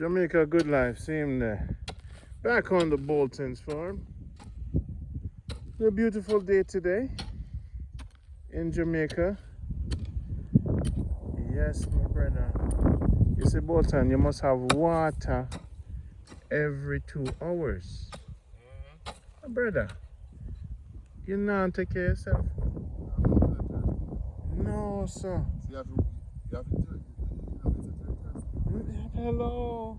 Jamaica good life, same there. Back on the Bolton's farm. It's a beautiful day today in Jamaica. Yes, my brother. You see, Bolton, you must have water every 2 hours. My brother, you not take care of yourself? No, sir. You have to Hello.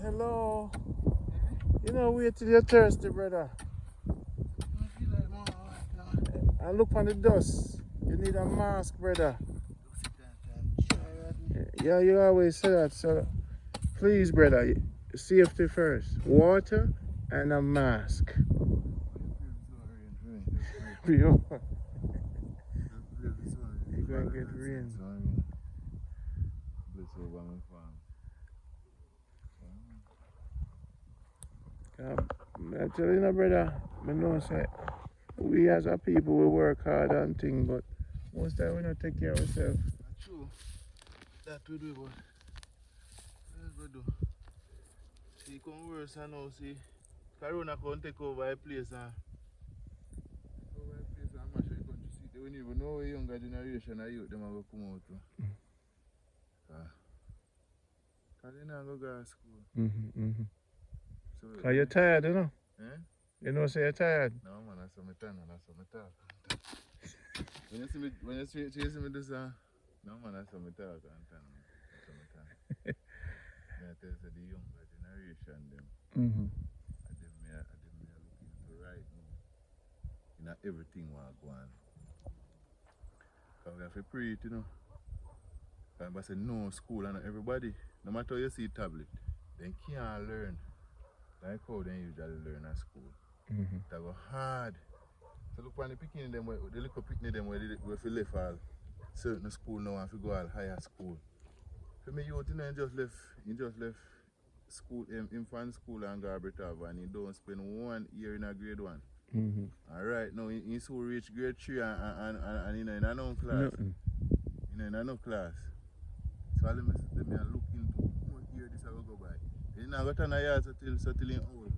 Hello. You know, wait till you're thirsty, brother. And look on the dust. You need a mask, brother. Yeah, you always say that, so please, brother, safety first. Water and a mask. You're gonna get rain. I tell you, no, brother, I know say we as a people we work hard and things, but most time we don't take care of ourselves. True. That we do, but that's what we do. See, come worse and now, see, Corona can't take over a place and mash the country. See, they don't even know the younger generation of youth them are going to come out. Because they don't go to school. So, Are you tired, you know? Eh? You know, say you're tired. No, man, that's what I talk. When you see me do so, no, man, that's what I talk. I tell you, the younger generation, them, I them looking to right now. Everything will go on. Because we have to pray it, you know. Because I say no school and everybody, no matter how you see tablet, they can't learn like how they usually learn at school. That go hard. So look when the picking them, the little picking them where they left all certain school now and go all higher school. For me, you just left school, infant school and Garbetov, and he don't spend 1 year in a grade 1. Alright, now he so reach grade 3 and you know in a no class. In a no class. So let me look into what year this will go by. You know, I got an year till in old.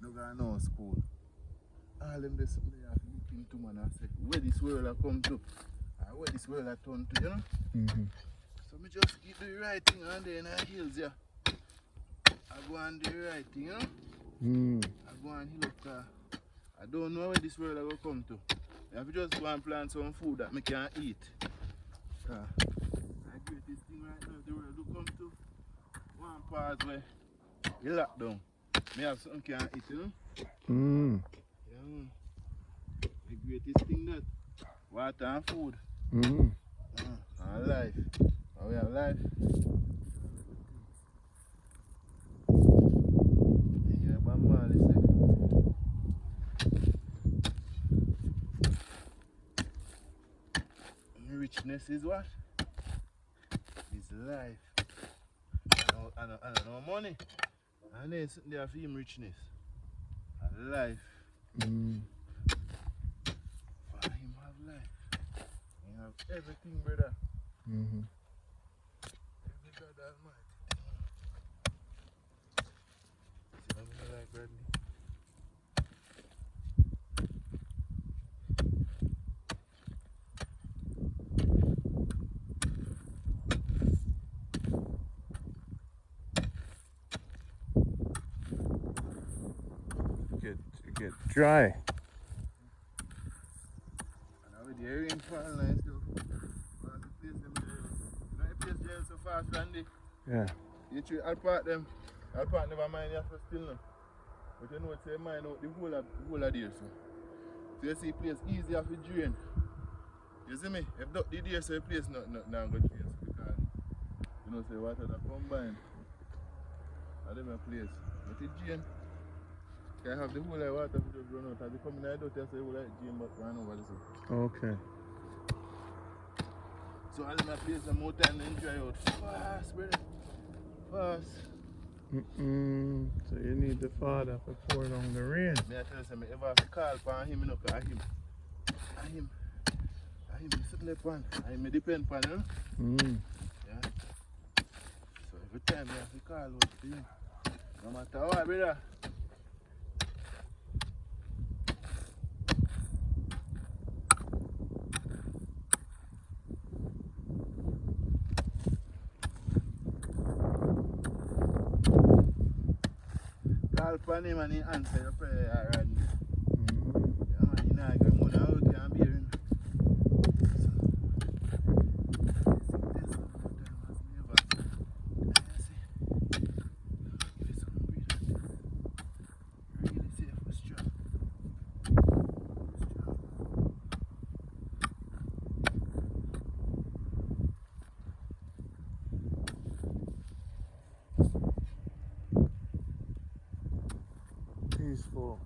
No got no school. All them this me have to look into, man, and say where this world I come to and where this world I turn to, you know? So me just keep the right thing and then I hills, yeah. I go on the right thing, you know? I go on hill up, I don't know where this world I go come to. I have to just go and plant some food that me can eat. I great this thing right now, the world do come to one part where you lock down. Me have something can eat, you know? Yeah. The greatest thing that water and food. And life. And we have life. Yeah, but man, richness is what? Is life. I don't know money. And then they have him richness. And life. For him have life. He have everything, brother. Every God Almighty. See what I like, Bradley? Get dry. And now with the rain fall and stuff, the place them there. The place there so fast, Randy. Yeah. I'll park never mind you have to still now. But you know it's a mind out the whole of there, so. So you see the place easy to drain. You see me? If not the there so the place not go drain. Because you know say water that combine. And them a place. But it drain. I have the whole of water to just run out. As you come in I don't tell you whole of drain but run over this. Okay. So all them a place the more time then dry out. Fast, brother. Fast. So you need the father to pour down the rain. Me I tell you, I ever have to call for him, you know, because him depend. I may depend on you. Yeah. So every time you have to call out to you. No matter what, brother. Call upon him and he answer your prayer already. Yeah, man, you know, I got money out there and beer. Peaceful.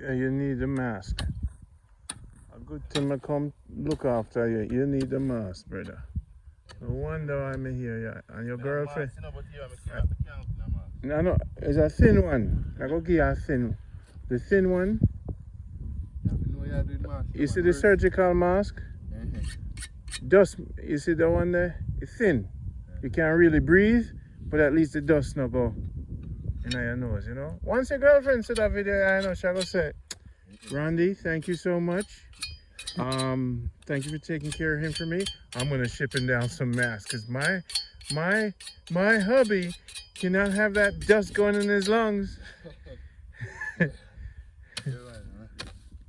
Yeah, you need a mask. A good thing to come look after you. You need a mask, brother. No wonder I'm here, yeah. And your girlfriend. No, it's a thin one. I go give you a thin. The thin one. You see the surgical mask? Dust, you see the one there? It's thin. You can't really breathe, but at least the dust no go in your nose, you know? Once your girlfriend see that video, I know she'll go say, Randy, thank you so much. Thank you for taking care of him for me. I'm gonna ship him down some masks because my hubby cannot have that dust going in his lungs.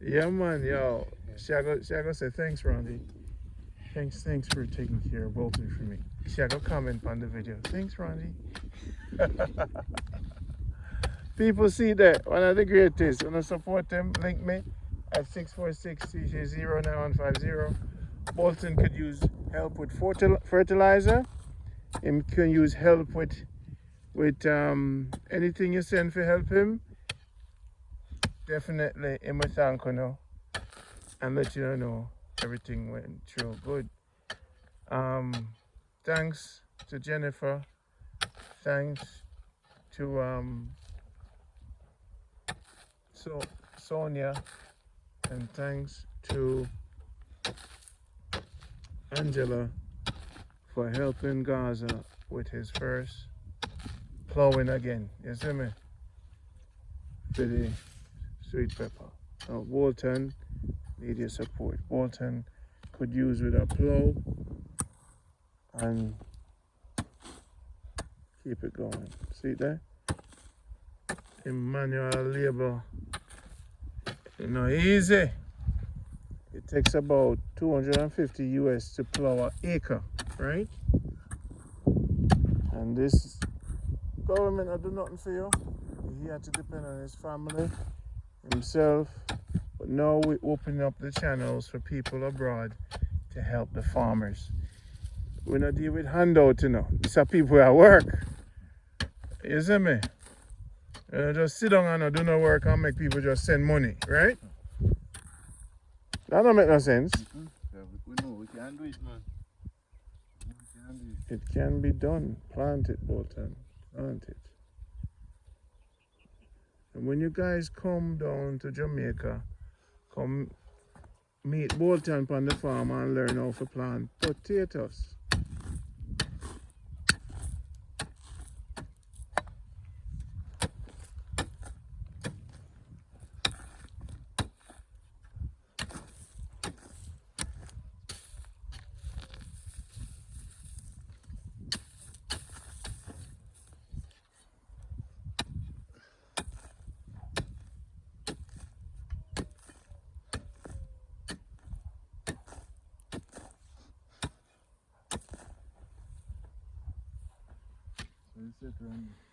Yeah, man, yo. She'll go say thanks, Randy. Thanks for taking care of Bolton for me. She'll go comment on the video. Thanks, Randy. People see that one of the greatest. Want to support them? Link me at 646-330-9150. Bolton could use help with fertilizer. Him can use help with anything you send for help him. Definitely him will thank you now and let you know everything went through good. Thanks to Jennifer. Thanks to Sonia, and thanks to Angela for helping Gaza with his first plowing again. You see me? For the sweet pepper. Now Bolton need your support. Bolton could use with a plow and keep it going. See there? In manual labor, you know, easy. It takes about 250 US to plow an acre, right? And this government will do nothing for you. He had to depend on his family, himself. But now we open up the channels for people abroad to help the farmers. We not deal with handout, you know. These are people at work. You see me? Just sit down and do no work and make people just send money, right? That don't make no sense. Yeah, we know we can do it, man. It can be done. Plant it, Bolton. Plant it. And when you guys come down to Jamaica, come meet Bolton on the farm and learn how to plant potatoes.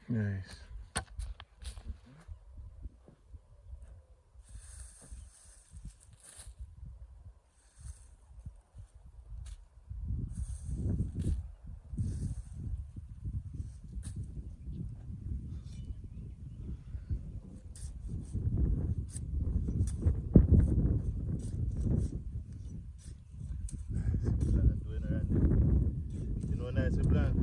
Nice. You know, nice plant.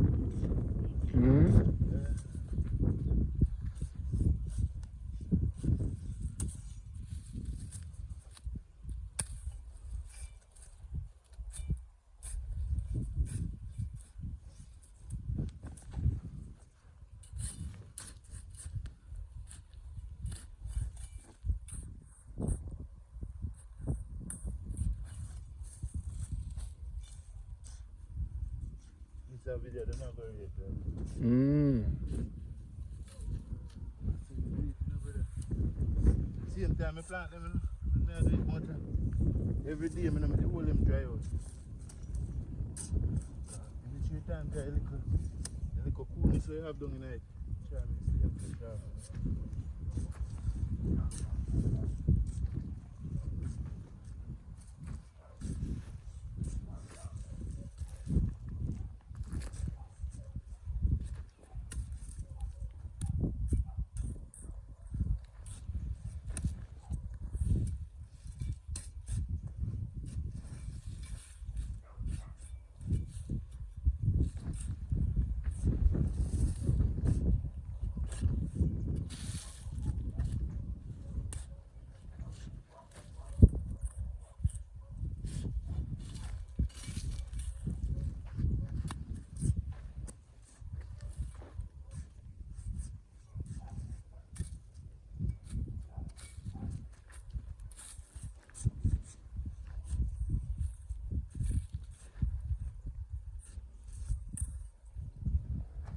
This video, they're not very yet. Same time I plant them, I do it much. Every day I make the whole them dry out. Every 3 times dry a little coolness so you have down in it. Try and see them fresh out.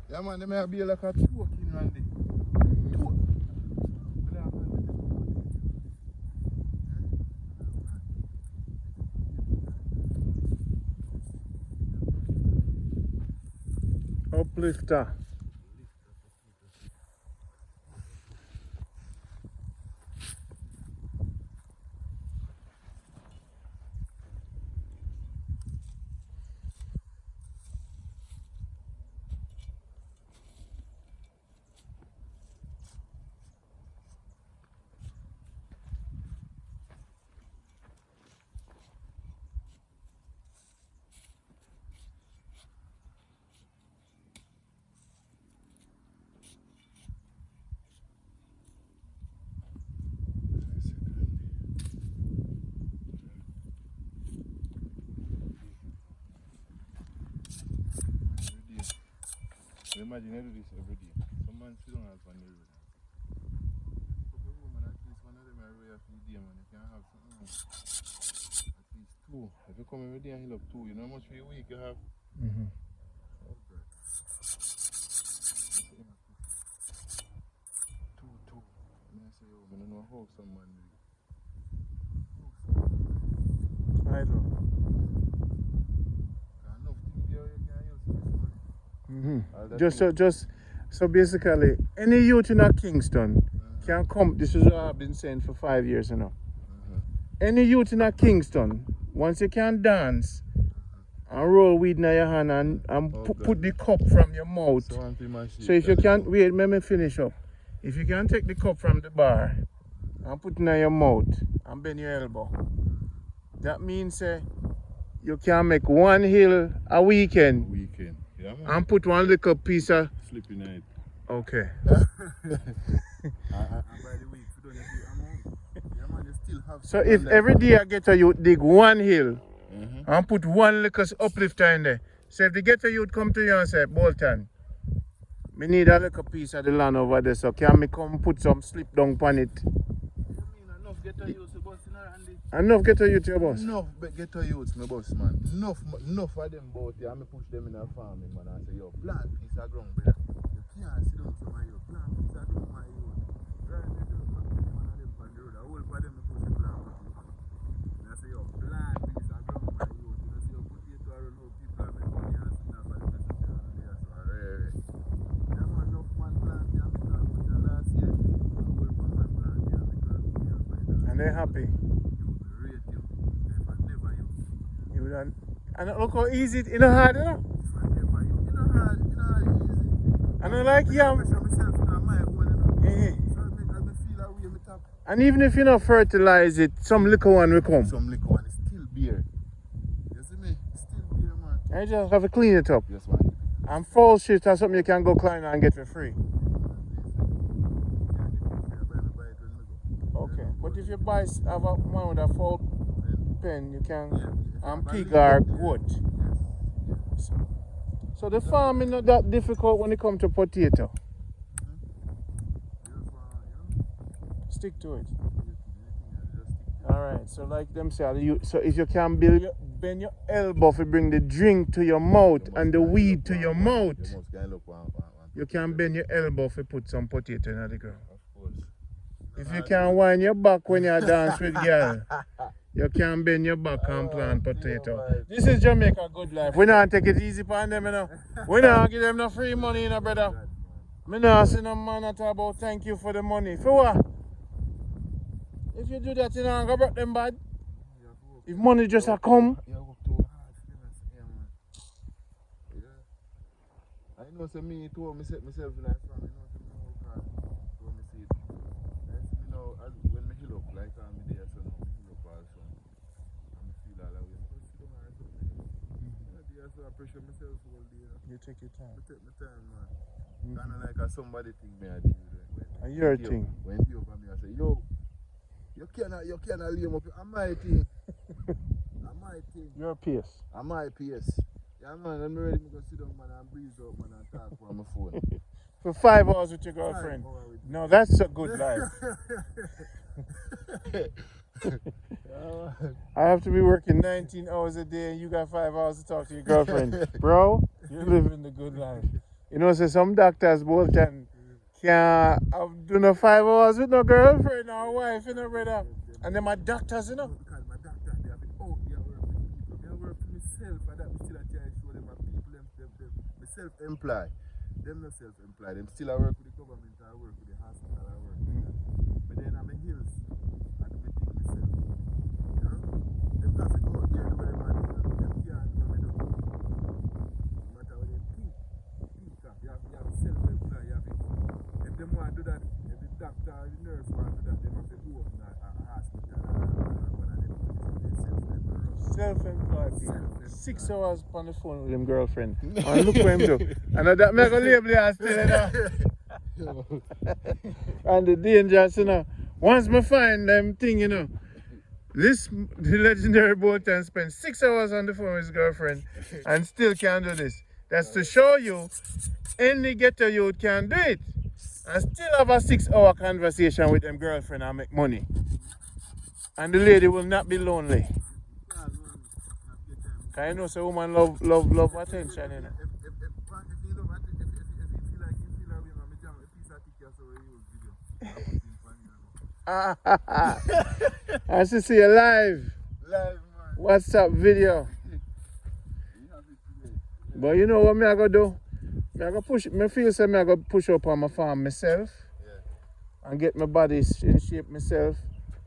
Yeah man, they may be like a choking Randy. Uplifter. Imagine I do this every day. Some man still don't have one day. Every woman at least one of them are away every day, man. You can have something else. At least 2. If you come every day and heal up 2, you know how much for a week you have? Oh, God. 2. I say, yo, I don't know how some man do it. I know. Enough things there you can use this money. So basically, any youth in Kingston can come. This is what I've been saying for 5 years now. Any youth in Kingston, once you can dance and roll weed in your hand and put the cup from your mouth. So if you can't, wait, let me finish up. If you can take the cup from the bar and put it in your mouth and bend your elbow, that means you can make 1 hill a weekend. Yeah, man. And put one little piece of... Slip in it. Okay. And by the way, if you don't have the amount, yeah, man, you still have... So if every day I get a youth dig one hill and put one little uplifter in there, so if the ghetto youth come to you and say, Bolton, me need a little piece of the land over there, so can me come put some slip down on it? You mean enough ghetto youths to bus, you know, Andy? Enough ghetto youth your boss? Enough ghetto youths, my boss, man. Enough of them both here, and me push them in a farming, man, and say, yo, plant piece of ground, brother. You can't sit down to my yo, plant piece of ground, my yo. Right, they just put them one of them on the road. I will for them to push the plant piece. And I say, yo, plant piece of ground, my yo. You know, say, yo, potato, I don't know, people are making money and stuff, and the message, yeah, so, rare. Yeah, man, enough man plant here, because last year, I will for my plant here, because we are by that. And they're happy. You rate you, And look how easy it is, hard, you know? And I like yam. And even if you not fertilize it, some little one will come. Some liquor one is still beer. You see me? Still beer, man. I just have to clean it up. Yes, man. And fall shit or something you can go climb and get for free. Okay. But if you have a one with a full pen, you can pig or goat. So the farming not that difficult when it comes to potato. Stick to it. Alright, so like them say, so if you can bend your elbow to bring the drink to your mouth and the weed to your mouth, you can bend your elbow to put some potato in the ground. Of course. If you can wind your back when you dance with girl, you can bend your back and plant potato. This is Jamaica good life. We don't take it easy on them, you know. We don't give them no free money, you know, brother. Me not see no man at all about thank you for the money. For what? If you do that, you know, go break them bad. If money just a come. I know say me too, me set myself in that farm, you know, say me work hard, so me see it. You know, when me heal up, like I'm there, so now me heal up also, and me feel all that way. I just sit down and do it. So I pressure myself all day, you know. You take your time. I take my time, man. Kind of like a somebody thing me I do. And your thing. When you over me, I say, yo, you cannot lay him up. I'm my thing. I'm my thing. Your PS. I'm my PS. Yeah, man, I'm ready to go sit down, man, and breathe out, man, and talk on my phone. For 5 hours with your girlfriend. No, that's a good life. I have to be working 19 hours a day and you got 5 hours to talk to your girlfriend. Bro, you're living the good life. You know, so some doctors both can't do no 5 hours with no girlfriend or wife, you know, brother. And then my doctors, you know. Because my doctor, they have been out there working for people. They work for myself, and that me still a try to show them my people, them self-employed. Them not self-employed. Them still I work with the government, I work with the hospital, I work with them. But then I'm in hills, I do my thing myself. You know? Them have to go out there and do what them want to do. Them can't do what they do. No matter what they think. You have self-employed, you have to go. If them want to do that, if the doctor or the nurse want to do that, they have to go up in a hospital and one of them self-employed. Self-employed people. 6 hours on the phone with them girlfriend. And look what him do. And that make a label here still, you know. And the dangers, you know. Once me find them thing, you know. The legendary Bolton spent 6 hours on the phone with his girlfriend and still can't do this. That's to show you any ghetto youth can do it. And still have a 6 hour conversation with them girlfriend and make money. And the lady will not be lonely. I know so woman love attention, you know. I should see you live. Live, man. WhatsApp video. But you know what me I go do? Me I go push. Me feel say me I go push up on my farm myself. Yeah. And get my body in shape myself.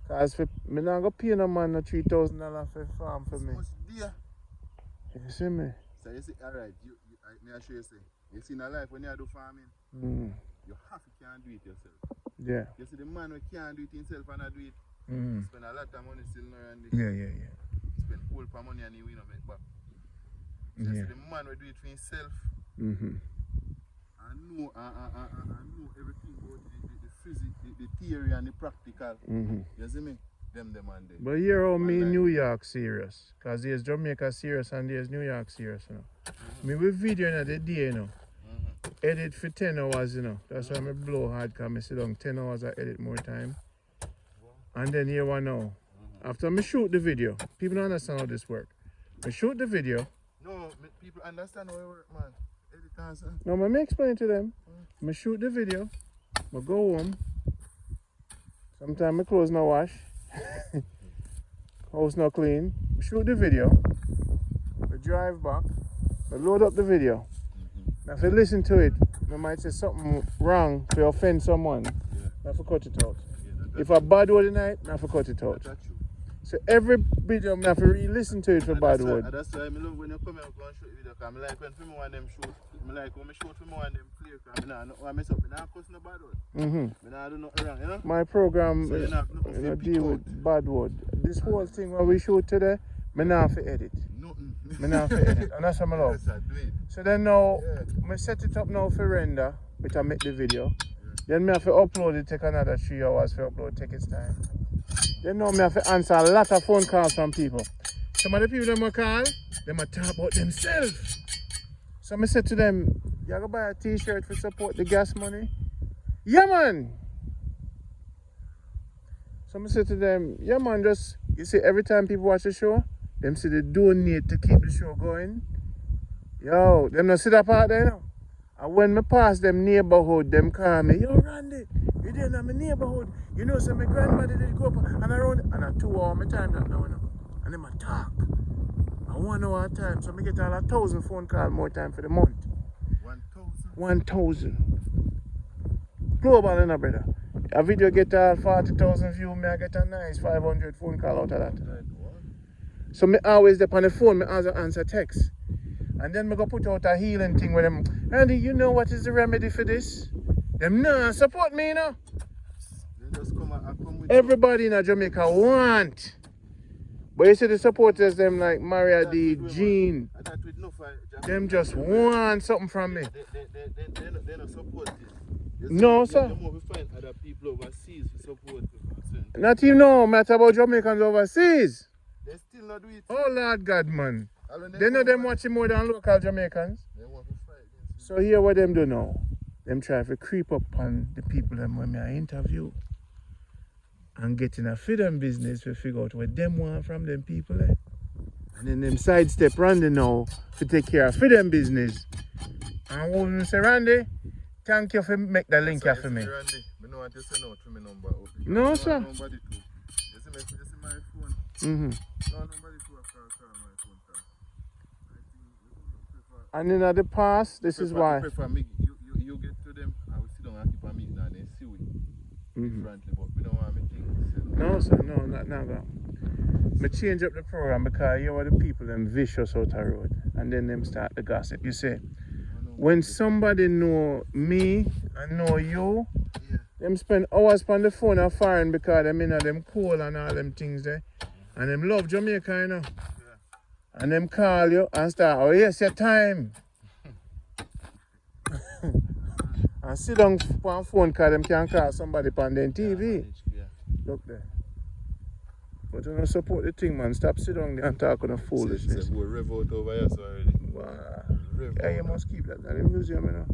Cause me not go pay no man no $3,000 for farm for me. You see me? So you see, alright, may I show you say, you see in a life when you do farming, you have to can do it yourself. Yeah. You see the man who can't do it himself and not do it, spend a lot of money still around this. Yeah. Spend whole for money and he will not make back. You see the man who do it for himself, Mm-hmm. I know everything about the physics, the theory and the practical. Mm-hmm. You see me? Them and them. But here how me New York serious. Because there's Jamaica serious and there's New York serious, you know. Me with video in the day, you know. Edit for 10 hours, you know. That's why I blow hard because I sit down 10 hours I edit more time. And then here one now. After I shoot the video, people don't understand how this works. I shoot the video. No, people understand how it works, man. Editors. No, let me explain to them. I shoot the video. I go home. Sometimes my clothes no wash. House not clean. I shoot the video. I drive back. I load up the video. Now if you listen to it, I might say something wrong to offend someone. I have to cut it out. If I bad word tonight, I have to cut it out. So every video I have to re-listen to it for bad word. That's why I love when you come here and shoot video. Because I like when film one them shoot. I like when I shoot film one them play. Because I mess up. I don't cuss no bad word. I don't do nothing wrong, you know? My program so deal with bad word. This whole thing what we shoot today, I don't have to edit. Nothing. I don't have to edit. And that's what I love. So then now, I set it up now for render, which I make the video. Then I have to upload it, take another 3 hours for upload, take its time. Then now I have to answer a lot of phone calls from people. Some of the people that I call, they might talk about themselves. So I said to them, you gotta buy a t-shirt to support the gas money? Yeah man! So I said to them, yeah man, just, you see every time people watch the show, them say they donate to keep the show going. Yo, them not see that part there now. And when I pass them neighborhood, them call me, yo Randy, you there in my neighborhood. You know, so my grandmother did go up and around, and I 2 hours my time that now, you know. And them I talk. And 1 hour at time, so I get all 1,000 phone calls more time for the month. 1,000? 1,000. Global, you know, brother. A video get 40,000 views, I get a nice 500 phone call out of that. So I always there on the phone, I answer text. And then I go put out a healing thing with them. Randy, you know what is the remedy for this? Them nah support me, you know. Just come with everybody in Jamaica want. But you see the supporters, them like Maria D, Jean, them just want something from me. They don't support it. No, sir. They more find other people overseas to support it. Not even know matter about Jamaicans overseas. They still not do it. Oh Lord God, man. They know them watching more than local Jamaicans. They want to fight. So here what them do now. Them try to creep up on the people them when I interview. And get in a freedom business to figure out what them want from them people. And then them sidestep Randy now to take care of freedom business. And when say Randy, thank you for make the link here for me. Randy, I don't want to send out for me number. No, sir. Nobody too. You see my phone? No, nobody too call my phone. And in the past, this is why. You get to them, I will sit down and keep a meeting and then see it differently, but we don't want me things. No, sir, no, not that. I change up the program because you are the people them vicious out the road and then them start the gossip. You see, when somebody know me and know you, them spend hours on the phone and firing because them in them cool and all them things there. And them love Jamaica, you know. And them call you and start, oh yes, your time. And sit down on phone because them can call somebody on their TV. Look there. But you don't support the thing, man. Stop sitting down there and talk on the foolishness. We're rev out over here already. Wow. Yeah, you must keep that in the museum, you know.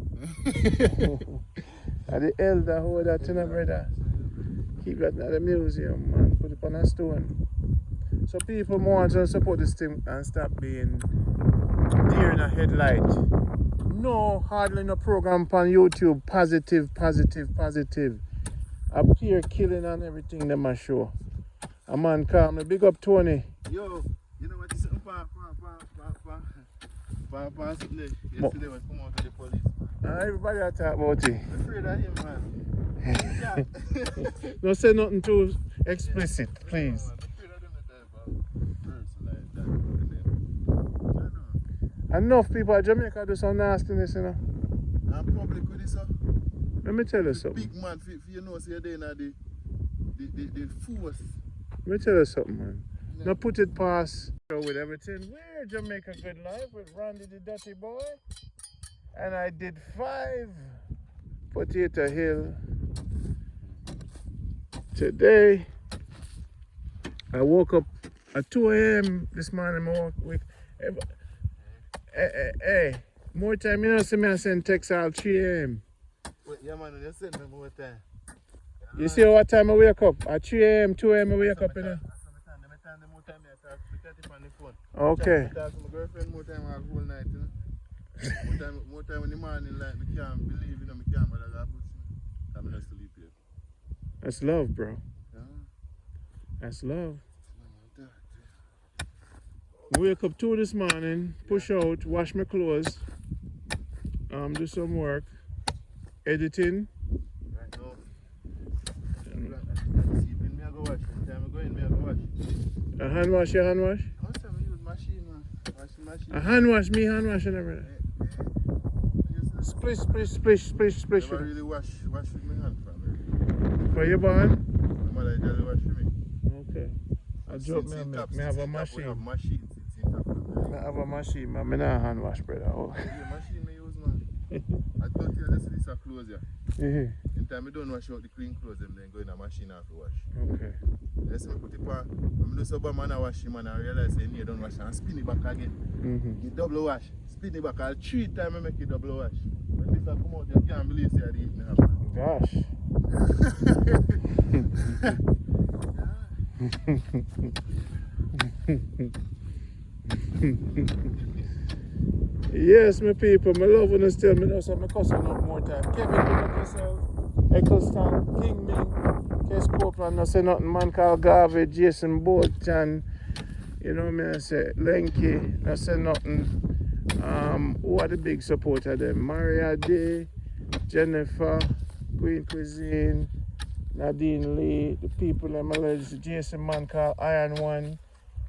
And the elder hold that, you know, brother. Keep that in the museum, man. Put it on a stone. So people want to support this thing and stop being deer in a headlight. No, hardly no program on YouTube. Positive. Up here killing and everything them a show. A man call me, big up Tony. Yo, you know what you said? Yesterday when come out of the police. Everybody a talk about it. I'm afraid of him, man. Don't say nothing too explicit, please. Enough people at Jamaica do some nastiness, you know. I'm public with this, sir. Let me tell you something. Big man, for you know, so you're there now, the force. Let me tell you something, man. No. Now put it past with everything. Where Jamaica good life with Randy the dirty boy? And I did 5 potato hill. Today, I woke up at 2 a.m. this morning. I woke hey, more time, you know, see me I send text all 3 a.m. Yeah, man, you send me more time. You see what time I wake up? At 3 a.m., 2 a.m. I wake up, you know. Okay. I talk to my girlfriend more time all whole night, you know. More time in the morning, like, I can't believe, you know, I can't, but I got to I'm not sleep here. That's love, bro. Yeah. That's love. Wake up 2 this morning, push out, wash my clothes, do some work, editing. Right now, A hand wash, your hand wash? A hand wash, me hand wash and everything. Splish. Never really wash with my hand, family. For your bond? My mother just wash for me. Okay. I joke, me have a machine. We have machine. I have a machine, man. I don't hand wash, brother. Oh. Yeah, machine me use, man. I thought you just this a clothes, yeah. In time I don't wash out the clean clothes, them then go in a machine after wash. Okay. Let's put it on. When I do so bad, man, I wash him and I realize you don't wash and spin it back again. You double wash. Spin it back. I'll 3 times I make it double wash. When this come out, you can't believe you had eaten it. Gosh. Yes, my people, my love when still me know so my cousin up more time. Kevin, look at yourself. Eccleston, King Ming, Kes Copeland, no say nothing, man called Garvey, Jason Bolton, you know me I say, Lenky, no say nothing. Who are the big supporter of them? Maria Day, Jennifer, Queen Cuisine, Nadine Lee, the people that my ladies, Jason man called Iron One.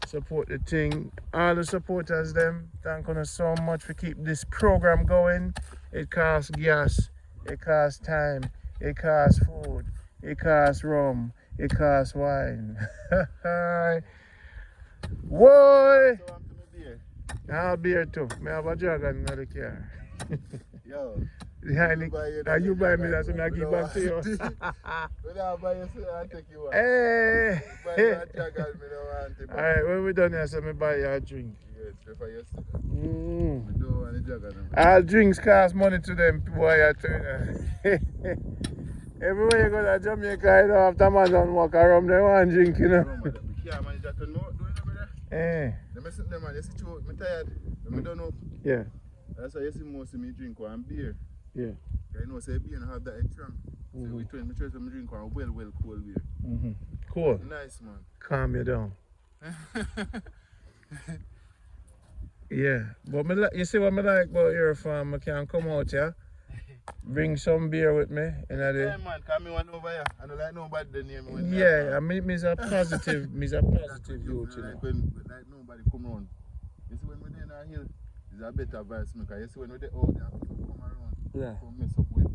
Support the thing. All the supporters them, thank you so much for keep this program going. It costs gas, it costs time, it costs food, it costs rum, it costs wine. Boy! I'll be here too. I have a dragon in the car. Yo. You buy me that and I give back to you. When I buy you, I'll take you one. Hey! Buy you a dragon, I don't want it. Alright, when we done here, so I buy you a drink. Yes, prefer yourself. I don't want a dragon. All drinks cost money to them, boy, I tell you. Everywhere you go to Jamaica, you don't have to man don't walk around, they want drink, you know. We can't manage that to know, don't you know, brother? Eh. Them man, you see, I'm tired. I don't know. Yeah. That's why you see most of me drink one beer. Yeah. You know, say beer and have that strong. So we try to drink one well cold beer. Cool. Nice, man. Calm you down. Yeah. But you see what I like about your farm? I can come out here, bring some beer with me. Yeah, man, come me one over here. I don't like nobody the name when I mean, me's a positive, youth, you know. Like nobody come around. You see when we're in our hill, it's a better vibes maker. You see when we're out there, people come around. Yeah. Come mess up with.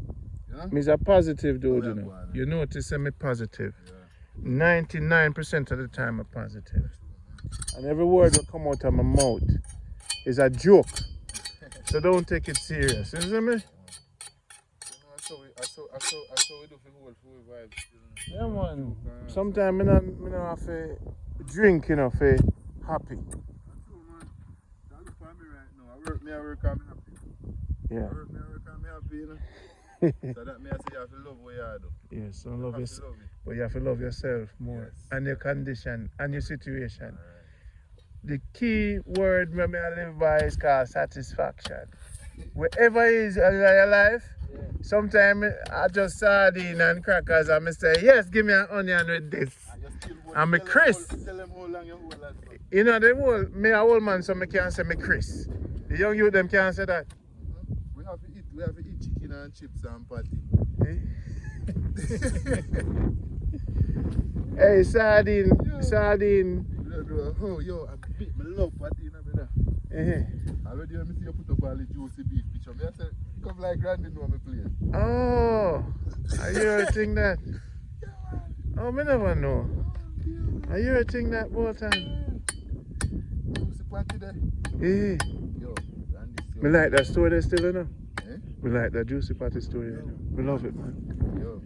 You know? Me's a positive dude, you know. You notice I'm positive. Yeah. 99% of the time I'm positive. And every word that come out of my mouth is a joke. So don't take it serious. You see me? I saw we do for whole vibes. Yeah, man. Sometimes I don't have to drink, you know, for happy. I work, I'm happy. Yeah. I work, I'm happy, you know. So that means you have to love what you do. Yes, don't love yourself. But you have to love yourself more. Yes. And your condition and your situation. Right. The key word I live by is called satisfaction. Wherever it is in your life, sometimes I just sardine and crackers and I say, yes, give me an onion with this. And me Chris. Tell them how long you hold that. You know, the whole, me a old man, so I can't say me Chris. The young youth, them can't say that. We have to eat chicken and chips and patty. Hey, sardine. Oh, yo, I love patty, you know, brother. Already, I see you put up all the juicy beef picture. I said, come like Randy know me play. Oh, are you a thing that? Oh, me never know. Are you a thing that, Bolton? Juicy patty there. Yeah. Yo, Randy. Me like that story there still, you know? Yeah. We like that juicy patty story. Yo. You know? We love it, man. Yo.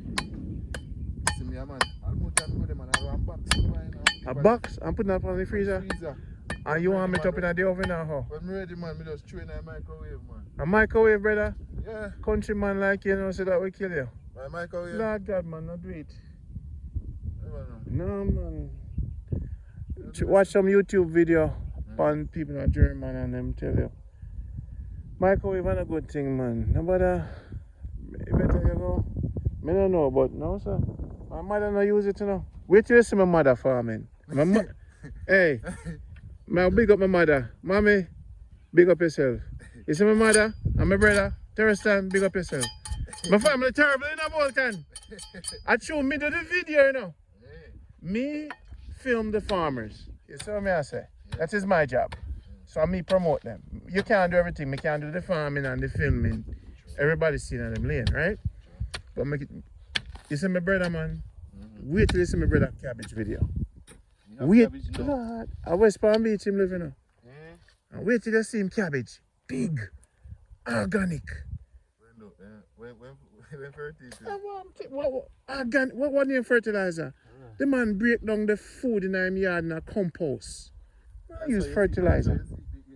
See me, man. Almost done with them, man. I have a box. A box? I'm putting that on the freezer. And you want me to up in the oven or how? When I'm ready, man, me just throw in a microwave, man. A microwave, brother? Yeah. Countryman like you know, so that will kill you. My microwave? Lord God, man, not do it. No, No, man. Watch some YouTube video on people in German and them tell you. Microwave is a good thing, man. Nobody, better you go. I don't know, but no, sir. My mother not use it, you know. Wait till you see my mother farming. Hey, man, big up my mother. Mommy, big up yourself. You see my mother and my brother, Terrestan, big up yourself. My family terrible in a Bolton. I show me do the video, you know. Me film the farmers. You see what I say? That is my job. So me promote them. You can't do everything. Me can't do the farming and the filming. Everybody's seeing them lane, right? But make it. You see my brother, man. Wait till you see my brother cabbage video. Wait, Lord. At West Palm Beach him living now. And wait till you see him cabbage. Big. Organic. When fertilizer? What name fertilizer? The man break down the food in him yard in a compost. I use fertilizer.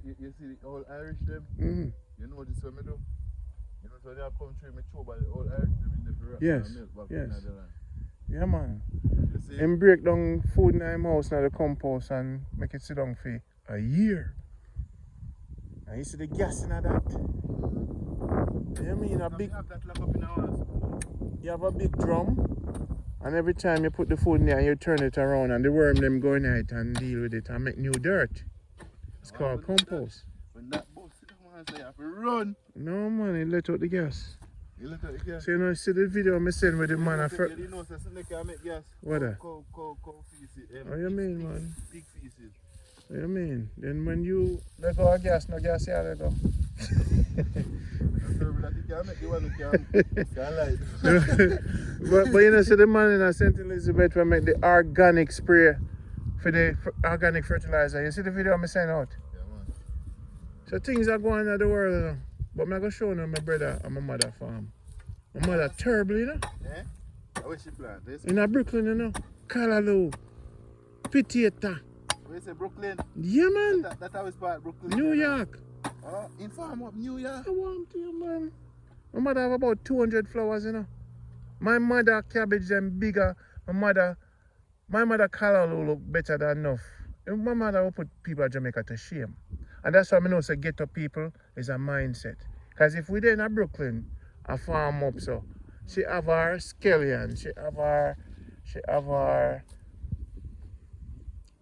You see the old Irish them? You know this what I do? You know so they have come through me throw by the old Irish them in the milk back in the land. Yeah, man. Him break down food in him house in the compost and make it sit down for a year. And you see the gas in that? You mean a big... You have a big drum, and every time you put the food in there, you turn it around, and the worm them go in it and deal with it and make new dirt. It's called compost. When that bus man say you have to run. No man, he let out the gas. You let out the gas? So you know, see the video I send with the man. You know, so they can make gas. What that? Cow feces. What you mean, man? Pig feces. What you mean? Then when you let go of gas, no gas here, let go. But you know, so the man in St. Elizabeth will make the organic spray for the organic fertilizer. You see the video I'm saying out? Yeah, man. So things are going on in the world, you know. But I'm going to show you my brother and my mother farm. My mother terrible, you know. Yeah? Where's she plant? In Brooklyn, you know. Callaloo. Potato. Where you say Brooklyn? Yeah, man. That's how it's part Brooklyn. New York. In farm up New York. I want you, man. My mother have about 200 flowers, you know. My mother cabbage them bigger. My mother callaloo look better than enough. My mother will put people at Jamaica to shame. And that's why I know say ghetto people is a mindset. Because if we there in Brooklyn, a farm up so, she have her scallion, she have her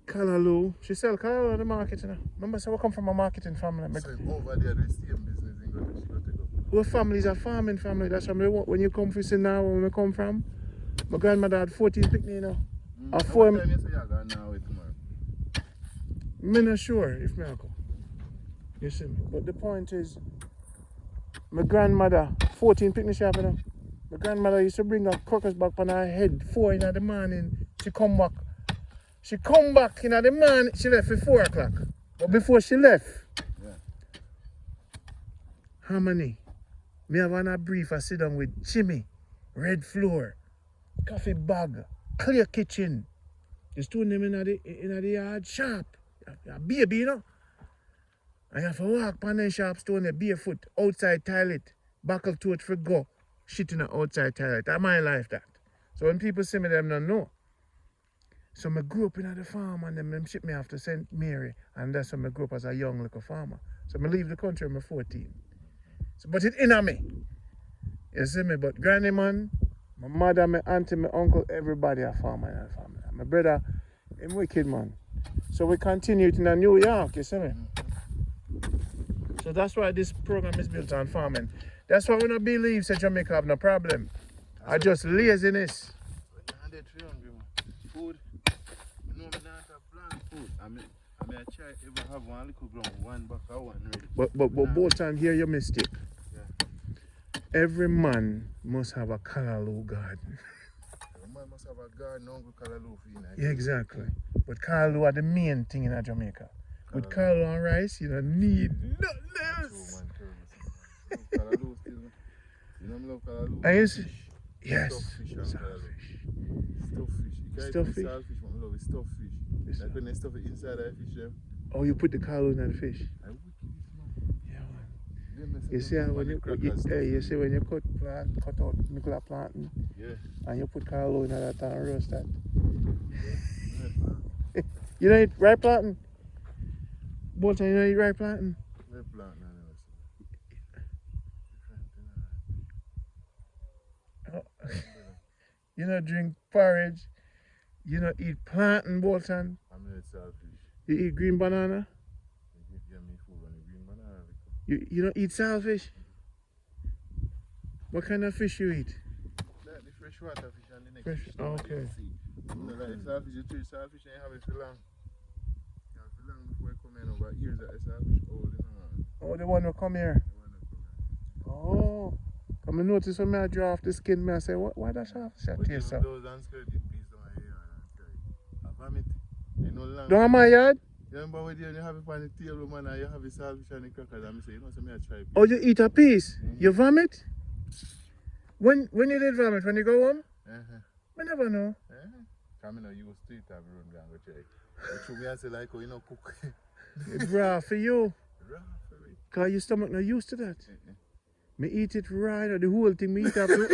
callaloo. She sell callaloo at the market, you know. Remember, so we come from a marketing family. So over there, the same business in Ghana. Our family is a farming family. That's when you come from now, where we come from. My grandmother had 14 picnics, you know. How time you say you're going now with tomorrow? I'm not sure if I go. You see me? But the point is, my grandmother, 14 picnic shop, you know. My grandmother used to bring her crackers back on her head 4 in the morning. She come back in the morning. She left at 4 o'clock. But before she left, how many? Me have on a brief, I sit down with Jimmy, red floor, coffee bag, clear kitchen. You stone them in the yard sharp. A baby, you know. And you have to walk on the sharp stone there barefoot, outside toilet, buckle to it for go, shit in the outside toilet. That's my life that. So when people see me, them don't know. So I grew up in the farm and them ship me off to St. Mary. And that's when I grew up as a young little farmer. So I leave the country when I'm 14. So, but it in me. You see me? But granny man, my mother, my auntie, my uncle, everybody a farmer in the family. My brother, him wicked man. So we continued in New York, you see me? So that's why this program is built on farming. That's why we don't believe that Jamaica have no problem. I just laziness. Food. You know, I don't plant food. I mean, I try ever have one little ground, one back or one ready. But Bolton, here your mistake. Yeah. Every man must have a callaloo garden. Every man must have a garden, uncle callaloo for you. Yeah, exactly. But callaloo are the main thing in Jamaica. With callaloo and rice, you don't need nothing else. I love callaloo. I use, Fish. yes, Stuffed fish and saltfish. Stuffed fish. You can't Stuffed eat fish? saltfish, but I love it. Stuffed fish. Like when they stuff it inside the fish, them. Oh, you put the callaloo in the fish? I wicked it, man. Yeah, man. Them You see how when you cut out nuclear planting, yeah. and you put callaloo in that and roast that. You don't eat ripe planting? Bolton, you don't eat ripe planting? Ripe planting, You don't drink porridge. You don't eat plantain, Bolton. I mean, it's saltfish. You eat green banana. You get me food on the green banana. You don't eat saltfish. What kind of fish you eat? Like the freshwater fish and the next Fresh. fish. Oh, okay. You know, like the saltfish, you treat saltfish and you have it for long. You have it for long before you come in over years that the saltfish old, you know. Oh, the one who come here. The one that come here. Oh. Come and notice when I draw off the skin, I say, why that saltfish But taste so? those unscalded piece down here and try. I vomit. You know, long. Don't have my yard? You remember when you have it on the table, man, and you have the saltfish and the crackers, and I say, you know, so me I try. Oh, you eat a piece? You vomit? When you did vomit? When you go home? I never know. Come in, you used to eat every room down go try. But through me I say like, oh, you know, cook. It's raw for you. Raw for me. Because your stomach not used to that. Me eat it raw, the whole thing me eat up. You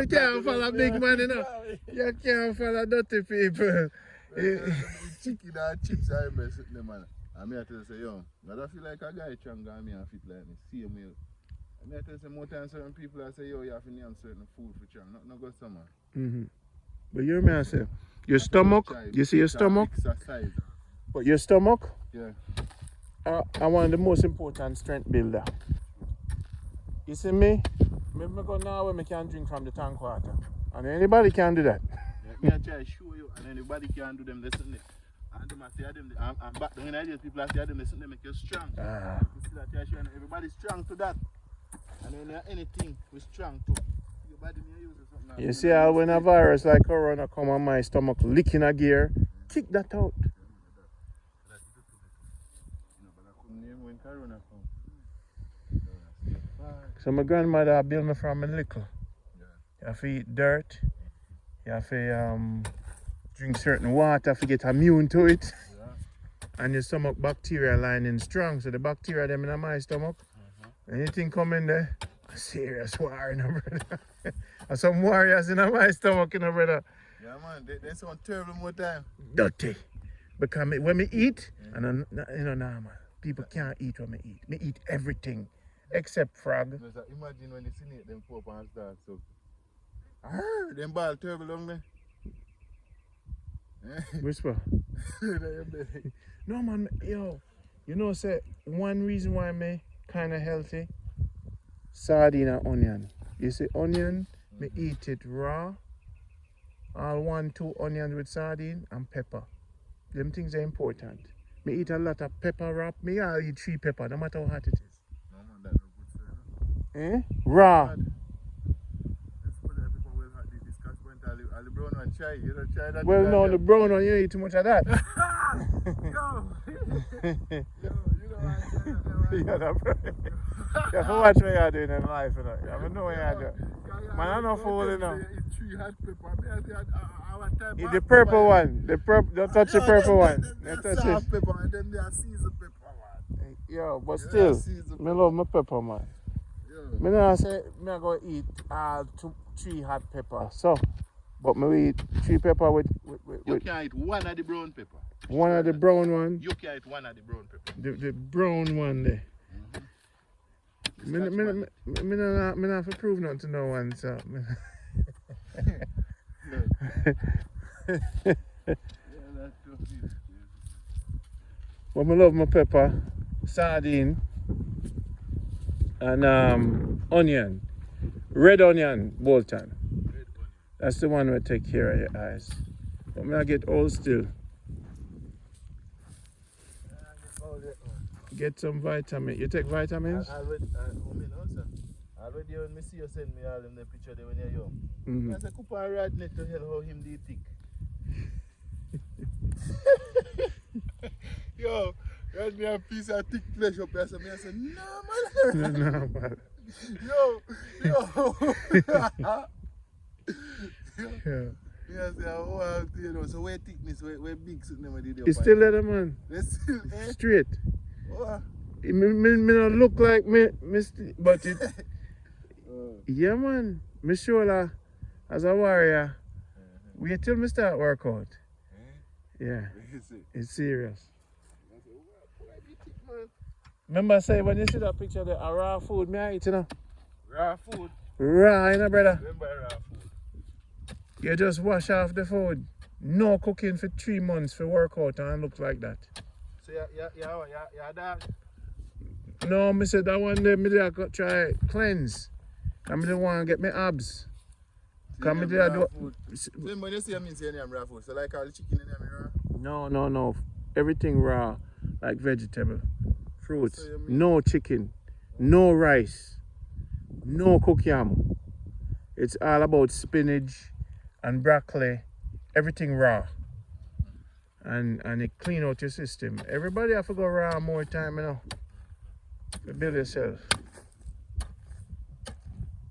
can't follow big man, you know. You can't follow dirty people. Chicken and chips I mess with them, man. And me I tell you, say, yo, I don't feel like a guy trying to me and fit like me. See me. And me I tell you, say, more times certain people I say, yo, you have to name certain food for trying. Not go summer. But you hear me I say, your stomach, you see your stomach? Exercise. But your stomach, yeah. are one of the most important strength builder. You see me? Me go now where I can drink from the tank water. And anybody can do that. Me I try to show you, and anybody can do them, listen. And them I say them, and back when I just people I say them, listen, they make you strong. You see that I show, and everybody's strong to that. And then anything we're strong to. Your body may use something. You see how when a virus like corona come on my stomach licking a gear, kick that out. When corona come. So my grandmother built me from a little. You have to eat dirt. You have to drink certain water to get immune to it. And your stomach bacteria lining strong. So the bacteria them in my stomach. Anything come in there, a serious war, you know, brother. And some warriors in my stomach, you know, brother. Yeah, man, they sound terrible more time. Dirty. Because when me eat, and you know, nah, man, people can't eat when me eat. Me eat everything. Except frog. Imagine when you see it, them pop and start so. Them ball terrible long there. Whisper. No man, yo. You know, say one reason why me kinda healthy. Sardine and onion. You see onion, me eat it raw. All 1-2 onions with sardine and pepper. Them things are important. Me eat a lot of pepper wrap. Me I'll eat 3 pepper, no matter how hot it is. Raw. Well, no, the brown one, you eat too much of that. You have to watch what you're doing in life, you know. You have to know what you're doing. Man, I'm not fool, you know. Eat the purple one. Don't touch the purple one. Don't touch it. Yo, but still, I love my pepper, man. Me not say me I go eat 3 hot pepper. So, but me eat 3 pepper with you can eat one of the brown pepper. One of the brown one. You can eat one of the brown pepper. The brown one there. Me not have to prove nothing to no one, so. But I love my pepper, sardine, and onion. Red onion, Bolton. That's the one that take care of your eyes. But me I get old still. Get some vitamin. You take vitamins? Already when I see you send me all in the picture there when you're young. I said, Cooper right next to hell how him did thick. Yo, got me a piece of thick flesh up there. I said, no, man. No, man. Yo. Yeah. Yes, you know, so where thickness, where big something we did. It's still leather, man. It's still Straight. What? Me not look like me, but it. Yeah, man. Me shoulder as a warrior. Wait till me start workout. Yeah. It's serious. Remember I say when you see that picture there, a raw food me I eat, you know? Raw food? Raw, you know, brother? Remember raw food? You just wash off the food. No cooking for 3 months for workout and look like that. So you're dog? No, me said that one day me did I try cleanse. And me didn't want to get me abs. Come me did I do. So when you see me saying I'm raw food, so like all the chicken in there raw? No. Everything raw, like vegetable, fruits. So you mean- no chicken, no rice, no cook yam. It's all about spinach and broccoli, everything raw. And it clean out your system. Everybody have to go raw more time, you know. To build yourself.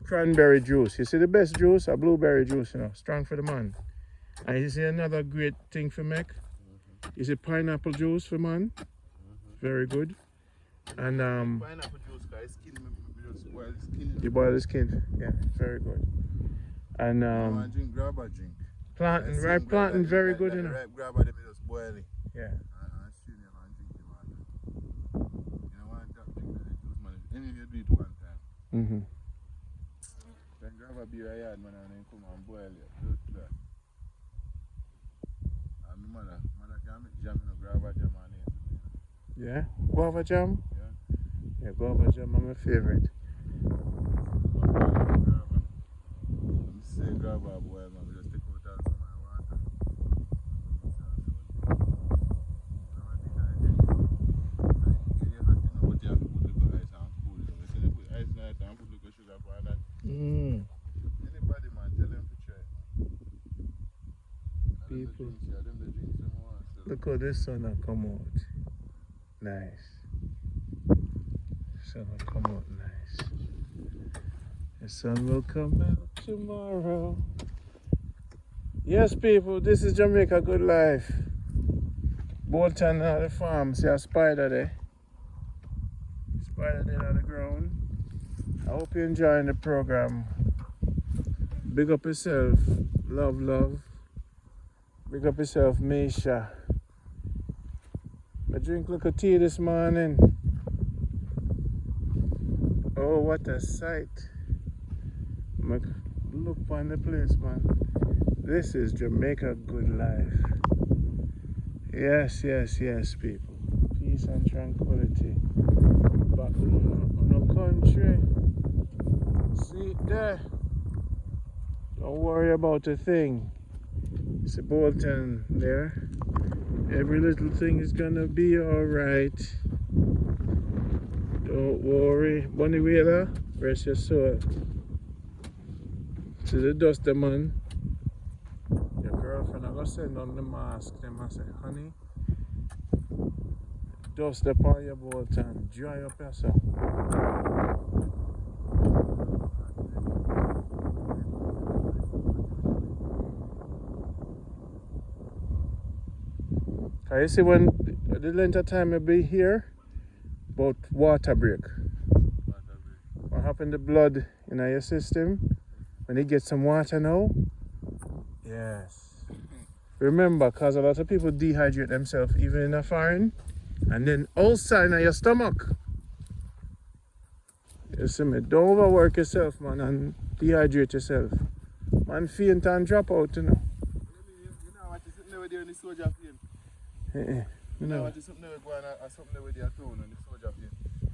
Cranberry juice. You see the best juice? A blueberry juice, you know. Strong for the man. And you see another great thing for make? You see pineapple juice for man? Very good. And Pineapple juice, guys, skin, just boil the skin. you boil the skin. Yeah, very good. And Drink, grab a drink. plantain, ripe plantain, very good, you know. Ripe grab a just boil it. Yeah. And stream it and drink the water. You know, one drink the juice, man. Any of you do it one time. Then grab a beer I had, man, and then come and boil it. Just that. And my mother can make jam, you know, grab a jam and it. Yeah. Guava jam? Yeah. Yeah, guava jam are my favorite. Say grab a boil, man. We just take out all some of the water. But you have to put little ice and cool it. If you put ice in it and put little sugar for that. Anybody, man, tell them to try. People. Them the drinks them want. So Look how this sun will come out. Nice. Sun will come out nice. The sun will come out tomorrow. Yes, people, this is Jamaica Good Life. Bolton at the farm. See a spider there. Spider there on the ground. I hope you're enjoying the program. Big up yourself. Love. Big up yourself, Misha. I drink a little tea this morning. Oh, what a sight. Look on the place, man. This is Jamaica Good Life. Yes, people. Peace and tranquility. Back on the country. See it there. Don't worry about a thing. It's a Bolton there. Every little thing is gonna be alright. Don't worry. Bunny Wheeler, rest your soul. To the duster, man. Your girlfriend, I gotta send on the mask. Them I say, honey, dust upon your Bolton, dry up yourself. Can you see when the length of time I be here? About water break. What happened to blood in your system? When you get some water now? Yes. Remember, because a lot of people dehydrate themselves even in a foreign. And then ulcer in your stomach. You see me? Don't overwork yourself, man, and dehydrate yourself. Man, faint and drop out, you know. You know what is something with you in the soldier field? You know what is something with going on something with your town in the soldier field?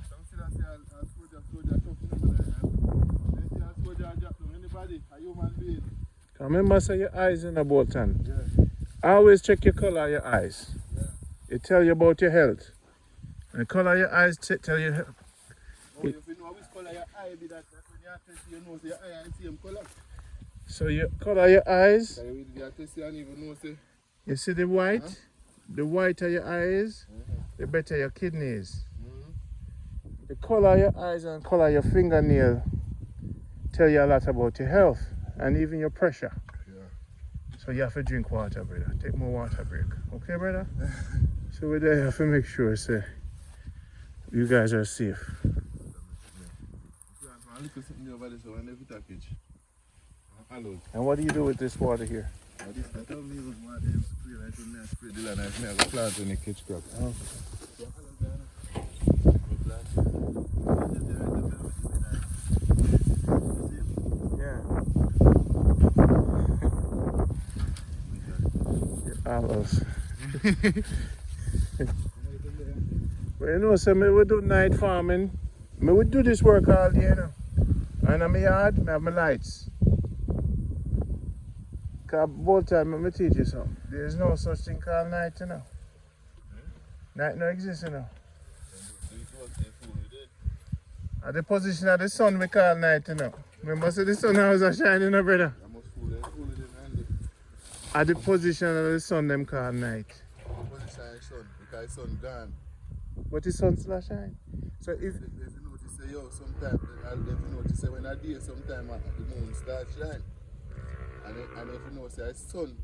Some see that say a soldier tough, you know, they see a soldier drop down. Anybody, a human being. Remember, say your eyes in a Bolton. Yeah. Always check your color of your eyes. Yeah. It tell you about your health. And the color of your eyes tell you. Oh, if you know which color your eye be, that's when you have to see your nose, your eye are the same color. So your color of your eyes. So you have to see and even know, say. You see the white? Huh? The white of your eyes, the better your kidney is. the color of your eyes and color of your fingernail tell you a lot about your health and even your pressure. Yeah. So you have to drink water, brother. Take more water break. Okay, brother? So we're there have to make sure, say, you guys are safe. And what do you do with this water here? Yeah. Olives. But you know, so we do night farming. Me would do this work all day, you know. And in my yard, I have my lights. Because Bolton, let me teach you something. There's no such thing called night, you know. Night no exists, you know. At the position of the sun, we call night, you know. Remember, so the sun always a shining, you know, brother. At the position of the sun, them call night. Position of the sun, because the sun gone. But the sun still shine. So if you notice, say, yo, sometimes, if you notice, say, when I day, sometimes the moon starts shine. And if you notice, the sun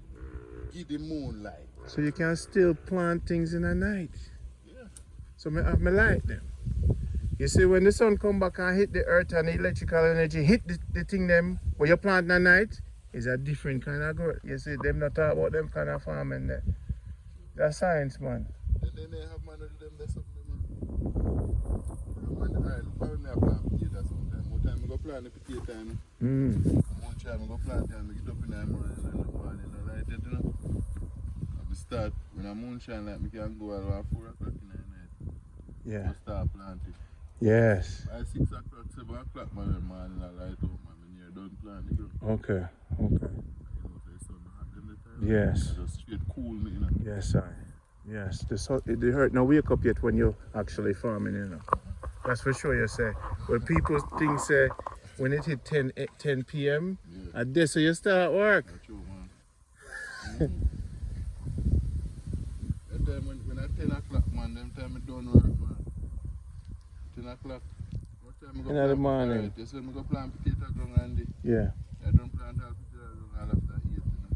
give the moon light. So you can still plant things in the night. Yeah. So I have my light then. You see, when the sun come back and hit the earth and the electrical energy hit the thing them where you plant at night, is a different kind of growth. You see, them not talk about them kind of farming there. That's science, man. And then they have man do them there something, man. Alright, I plant potato sometimes. One time I go plant the potato, you know. One time I go plant and I get up in the morning and light it, you know. I start, when the moon shine, like, I can go around 4 o'clock in the night. Yeah. I start planting. Yes. By 6 o'clock, 7 o'clock, man, I light up, man. You're done planting. Okay. You know, so the sun hot them the time. Yes. Just straight cool me, you know. Yes, I. Yes. The hurt no wake up yet when you're actually farming, you know. That's for sure, you say. But people think, say, when it hit 10 p.m., yeah. At this, so you start work. That's true, man. That time when at 10 o'clock, man, them time I don't work, man. 10 o'clock. What time I go in the morning. Right, that's when I go plant potato ground, Andy. Yeah. I don't plant all potato ground all after 8, you know.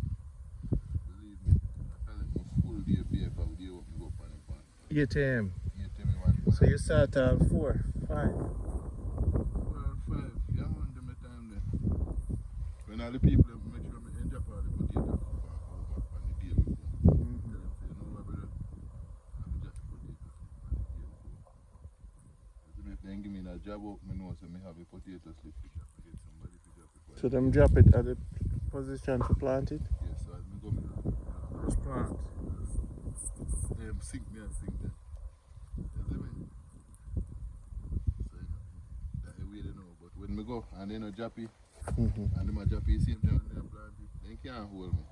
Believe me. I tell them a full day paper, day up and go up on the pan. 8 a.m. 8 a.m. So you start at 4, 5. 4 or 5. Yeah, man, them the time there. When all the people make sure I end up all the potato on the day before. Tell them, say, you know what, brother? I'm just potato on the day before. If they give me that job up, I know so I have a potato slip to drop. I get somebody to drop it. So them drop it at the position to plant it? Yes, so I go just plant. Sink me and sink them. You see me? So that's the way they know. But when I go and they know Jappy, and them a Jappy same time when they plant it, they can't hold me.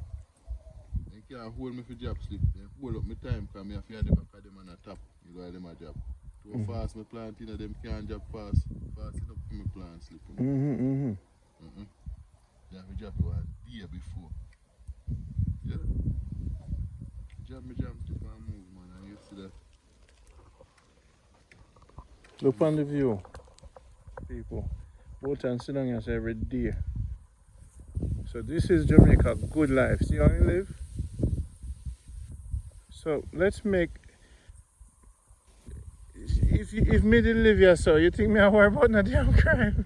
They can't hold me for job slip. They hold up my time because I have to have the back of them on the top. You go them a job. Too fast my plant, you know, them can't job fast. Fast enough for my plant slip. You know? They have to job one day before. Yeah. Job me jam slip and move, man, and you see that. Look on the view, people. Bolton sit down here every day. So this is Jamaica, good life. See how you live? So let's make. If me didn't live here, so you think me I worry about no damn crime?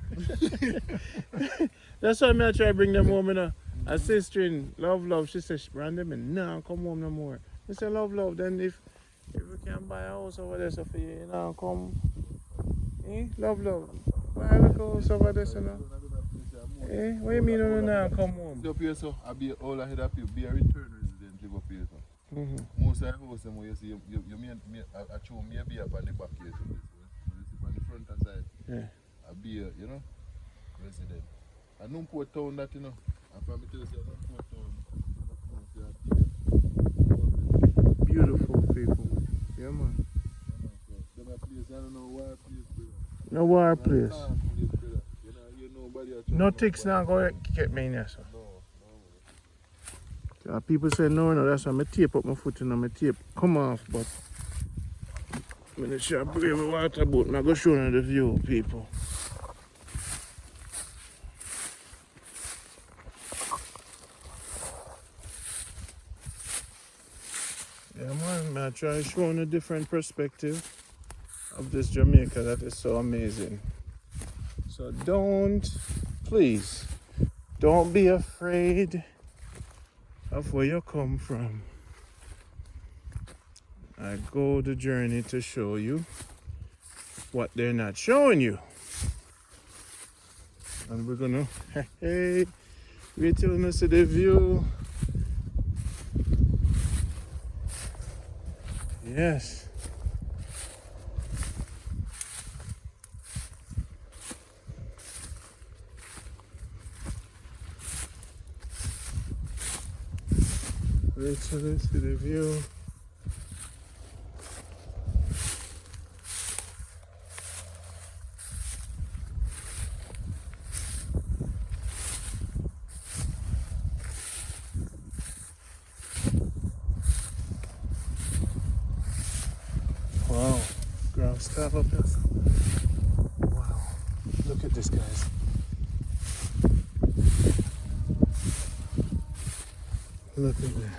That's why I try to bring them home, you know. A sister in love, she says, random and nah, come home no more. I say love, then if we can buy a house over there, so for you, you know, come. Love, buy a little house over there, you know. What do you mean no now come home? Up here, so I'll be all ahead of you, be a return resident, live up here, so. Most of the house, you see, you may be up on the back here, so you see on the front side. Yeah. I'll be a, you know, resident. I don't put town that, you know. And for me to say, I don't put town. Beautiful people. Yeah, man. Them a place, I don't know why place, brother. No war place. You know, nobody no ticks now go get me in here, sir. People say no, that's why I tape up my foot and my tape come off, but I'm gonna show a brave water boat. I'm gonna show you the view, people. Yeah, man, I try showing a different perspective of this Jamaica that is so amazing. So please, don't be afraid of where you come from. I go the journey to show you what they're not showing you. And we're gonna, hey, wait till you see the view. Yes. Wait till you see the view. Wow, ground stop up here. Wow, look at this, guys. Look at this.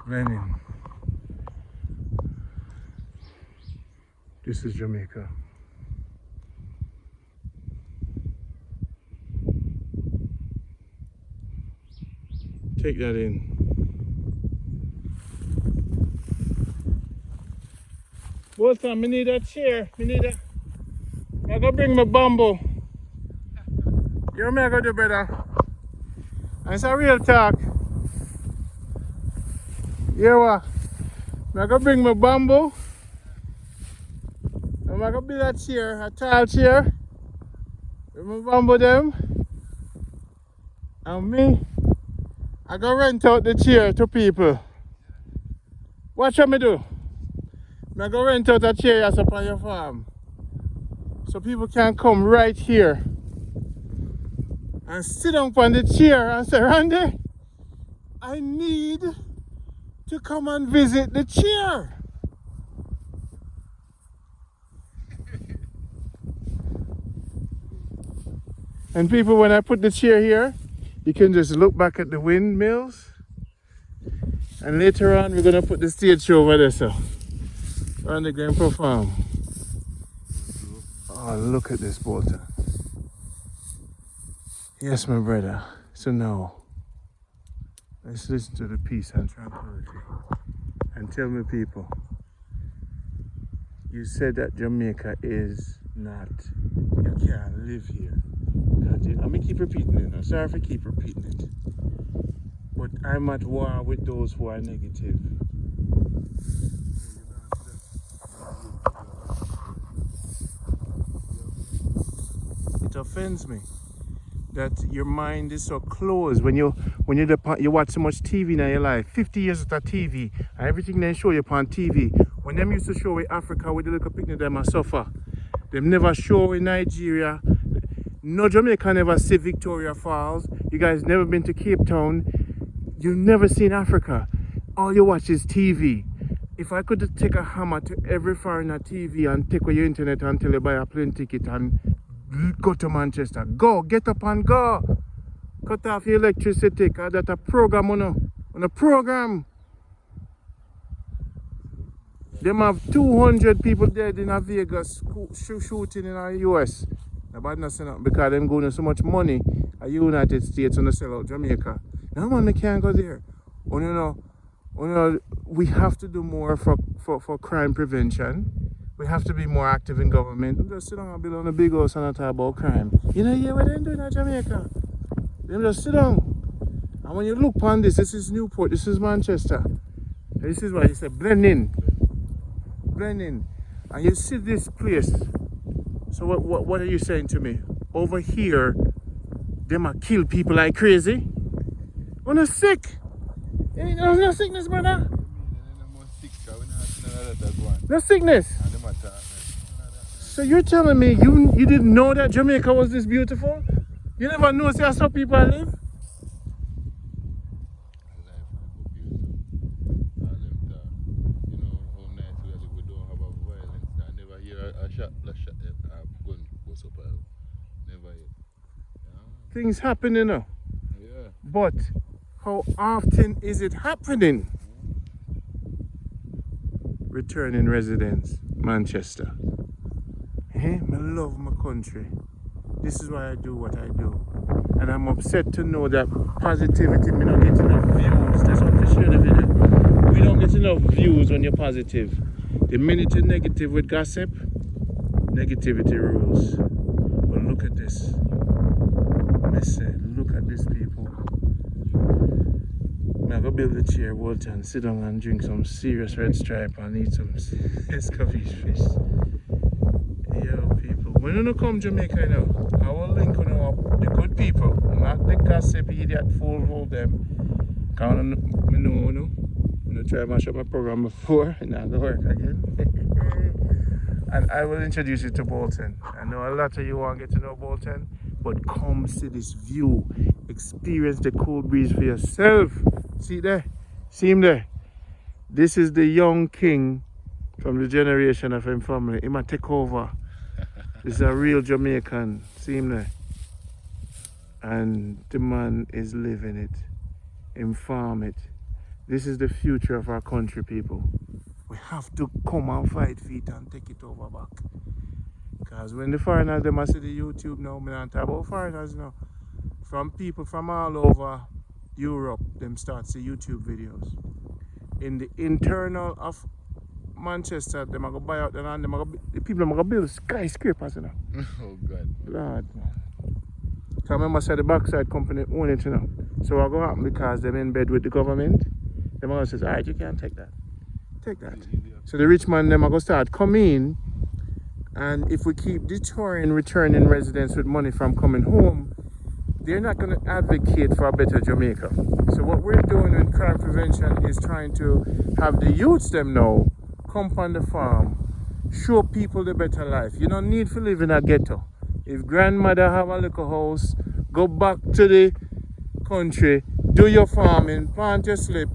Raining. This is Jamaica. Take that in. Bolton, I need a chair. I gotta bring my bamboo. You know me I gotta do, brother. It's a real talk. You know what? I gotta bring my bamboo. I'm gonna build a chair, a tall chair. With my bamboo them. And me, I gotta rent out the chair to people. Watch what me do. I go rent out a chair up on your farm. So people can come right here and sit down on the chair and say, Randy, I need to come and visit the chair. And people, when I put the chair here, you can just look back at the windmills. And later on, we're going to put the stage show over there, so. And they're going to perform. Oh, look at this, Bolton. Yes, my brother. So now, let's listen to the peace and tranquility. And tell me, people, you said that Jamaica is not, you can't live here. I'm going to keep repeating it. I'm sorry if I keep repeating it. But I'm at war with those who are negative. It offends me that your mind is so closed when you watch so much TV in your life. 50 years of TV and everything they show you upon TV. When them used to show in Africa with the little picnic them and suffer. Them never show in Nigeria. No Jamaica never see Victoria Falls. You guys never been to Cape Town. You've never seen Africa. All you watch is TV. If I could take a hammer to every foreigner TV and take away your internet until you buy a plane ticket and go to Manchester. Go, get up and go. Cut off your electricity, because that's a program on a program. Them have 200 people dead in a Vegas shooting in the US. Nobody not saying because them going to so much money at the United States and sell out Jamaica. No man, they can't go there. And you know, we have to do more for crime prevention. We have to be more active in government. Just sit down and build on a big house and not talk about crime. You know, yeah, what they doing in Jamaica? Them just sit down. And when you look upon this is Newport, this is Manchester. This is why you say blend in. Blend in. And you see this place. So what are you saying to me? Over here, they might kill people like crazy. When they're sick. Ain't no sickness, brother. No sickness. So you're telling me you didn't know that Jamaica was this beautiful? You never know see how some people live? shot, gun bust up. Never yet. Yeah. Things happen, you know. Yeah. But how often is it happening? Returning residents, Manchester. I love my country. This is why I do what I do. And I'm upset to know that positivity may not get enough views. That's why I share the video. We don't get enough views when you're positive. The minute you're negative with gossip, negativity rules. But look at this. I say, look at these people. I'm gonna build a chair, Bolton, sit down and drink some serious red stripe and eat some escovitch fish. Yo, people, when you come Jamaica, you know, I will link you know, up the good people, not the gossip, idiot, fool, hold them. Because I know, I try to mash up my program before, and not gonna work again. And I will introduce you to Bolton. I know a lot of you want to get to know Bolton, but come see this view, experience the cool breeze for yourself. See there? See him there? This is the young king from the generation of him family. He might take over. This is a real Jamaican. See him there? And the man is living it. Him farm it. This is the future of our country, people. We have to come and fight for it and take it over back. Because when the foreigners, them see the YouTube now, I don't talk about foreigners now. From people from all over Europe, them start see YouTube videos. In the internal of Manchester, them are going to buy out the land, the people are going to build skyscrapers, you know. Oh God. Lord, man. So I remember say the backside company own it, you know. So what going to happen because they're in bed with the government, them are going to say, alright, you can't take that. Take that. So the rich man, them are going to start coming, and if we keep deterring returning residents with money from coming home, they're not going to advocate for a better Jamaica. So what we're doing in crime prevention is trying to have the youths them know, come on the farm, show people the better life. You don't need to live in a ghetto. If grandmother have a little house, go back to the country, do your farming, plant your slip,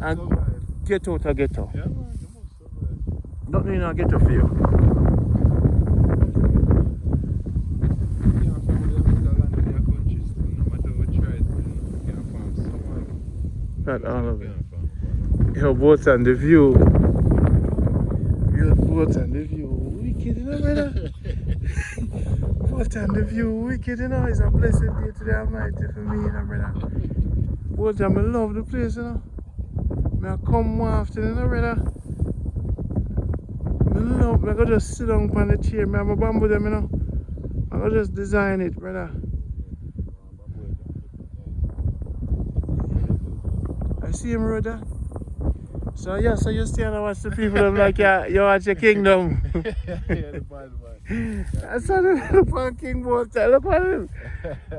and get out of ghetto. Yeah, man, you must survive. Nothing in a ghetto for you. Not all of it. Yo, Bolton, the view. Yo, Bolton, the view. Wicked, you know, brother? Bolton, the view. Wicked, you know? It's a blessed day to the Almighty for me, you know, brother? Bolton, I love the place, you know? I come more often, you know, brother? I go just sit down on the chair. I have a bamboo them, you know? I go just design it, brother. I see him, brother. So yeah, so you stay and watch the people them like you watch your kingdom. Yeah, the bad man. That's what they look on King Bolton. Look at him.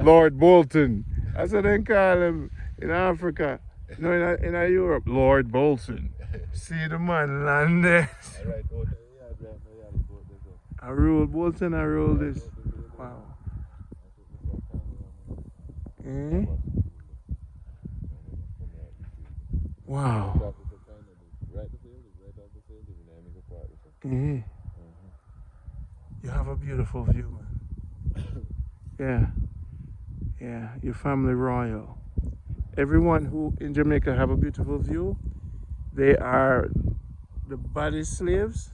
Lord Bolton. That's what they call him in Africa. No, in Europe. Lord Bolton. See the man land there. I rule Bolton, I rule this. Wow. Eh? Wow. Mm-hmm. You have a beautiful view, man. Yeah. Yeah, your family royal. Everyone who in Jamaica have a beautiful view, they are the body slaves,